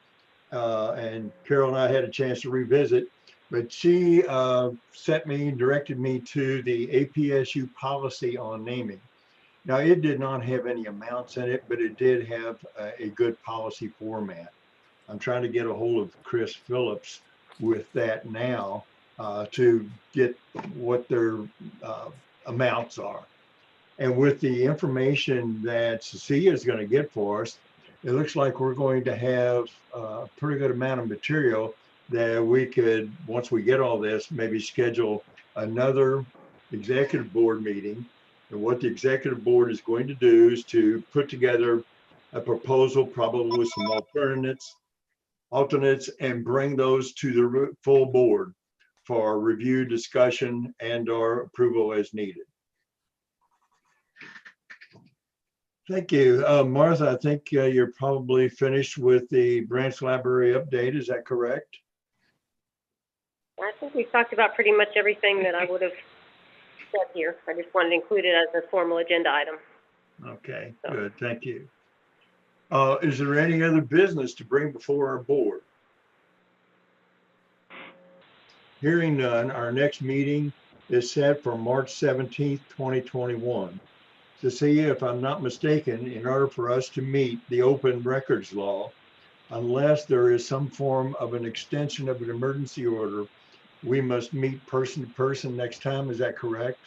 And Carol and I had a chance to revisit, but she directed me to the APSU policy on naming. Now, it did not have any amounts in it, but it did have a good policy format. I'm trying to get a hold of Chris Phillips with that now to get what their amounts are. And with the information that Cecilia is going to get for us, it looks like we're going to have a pretty good amount of material that we could, once we get all this, maybe schedule another executive board meeting. And what the executive board is going to do is to put together a proposal, probably with some alternates, and bring those to the full board for review, discussion, and/or approval as needed. Thank you. Martha, I think you're probably finished with the branch library update. Is that correct?
I think we've talked about pretty much everything that I would have said here. I just wanted to include it as a formal agenda item.
Okay, good. Thank you. Is there any other business to bring before our board? Hearing none, our next meeting is set for March 17th, 2021. Cecilia, if I'm not mistaken, in order for us to meet the open records law, unless there is some form of an extension of an emergency order, we must meet person to person next time. Is that correct?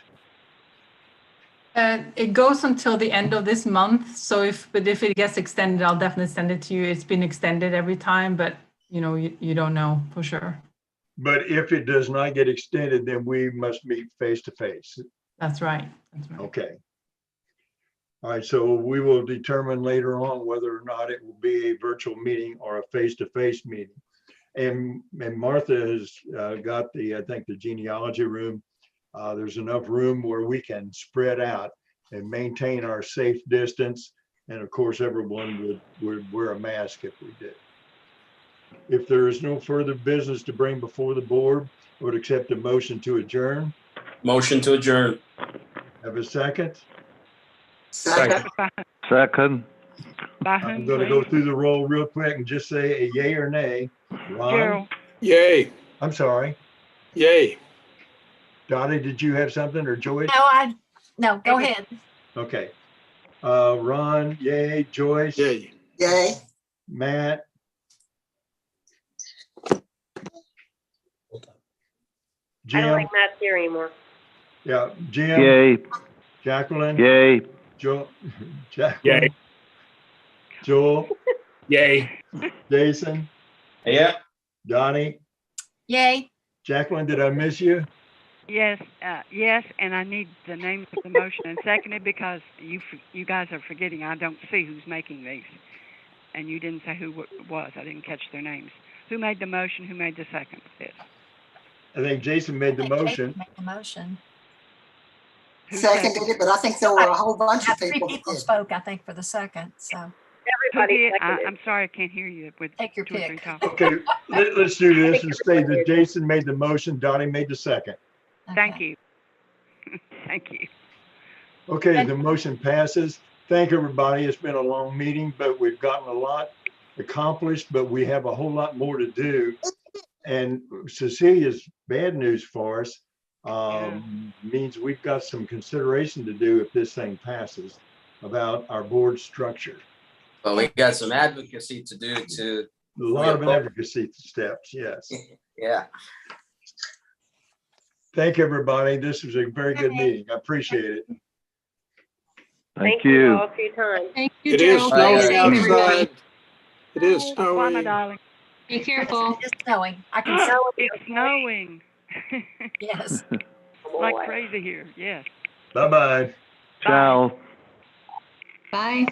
It goes until the end of this month. So if it gets extended, I'll definitely send it to you. It's been extended every time, but you don't know for sure.
But if it does not get extended, then we must meet face to face.
That's right. That's right.
Okay. All right, so we will determine later on whether or not it will be a virtual meeting or a face-to-face meeting. And Martha has got I think the genealogy room. There's enough room where we can spread out and maintain our safe distance. And of course, everyone would wear a mask if we did. If there is no further business to bring before the board, I would accept a motion to adjourn.
Motion to adjourn.
Have a second?
Second.
Second.
I'm going to go through the roll real quick and just say a yay or nay. Ron?
Gerald,
Yay.
I'm sorry.
Yay.
Dottie, did you have something, or Joyce?
No, go ahead.
Okay. Ron, yay. Joyce?
Yay.
Yay.
Matt?
I don't
Jim?
think Matt's here anymore.
Yeah, Jim?
Yay.
Jacqueline?
Yay.
Joel? Jacqueline?
Yay.
Joel?
Yay.
Jason?
Yeah.
Donnie?
Yay.
Jacqueline, did I miss you?
yes, yes, and I need the names of the motion and seconded because you guys are forgetting. I don't see who's making these, and you didn't say who it was. I didn't catch their names. Who made the motion? Who made the second? Yes.
I think Jason made the motion.
Made the motion.
Who
Seconded it, but I think there were a whole bunch of
Three
people that
people
did.
spoke, I think, for the second. So
Who
Everybody
did?
seconded.
I'm sorry, I can't hear you with
take your
two or three
pick.
talking.
Okay, let's do this and say that Jason made the motion, Donnie made the second.
Thank
Okay.
you. Thank you.
Okay, the motion passes. Thank everybody. It's been a long meeting, but we've gotten a lot accomplished, but we have a whole lot more to do. And Cecilia's bad news for us means we've got some consideration to do if this thing passes about our board structure.
Well, we got some advocacy to do to.
A lot of advocacy steps, yes.
Yeah.
Thank everybody. This was a very good meeting. I appreciate it.
Thank
you
you.
all for your time.
Thank you,
It is
Gerald.
snowing
Stay safe, everybody.
outside. It is
Bye, my
snowing.
darling.
Be careful.
It's snowing. I can see.
It's snowing.
Yes.
Like crazy here. Yes.
Bye-bye.
Ciao.
Bye.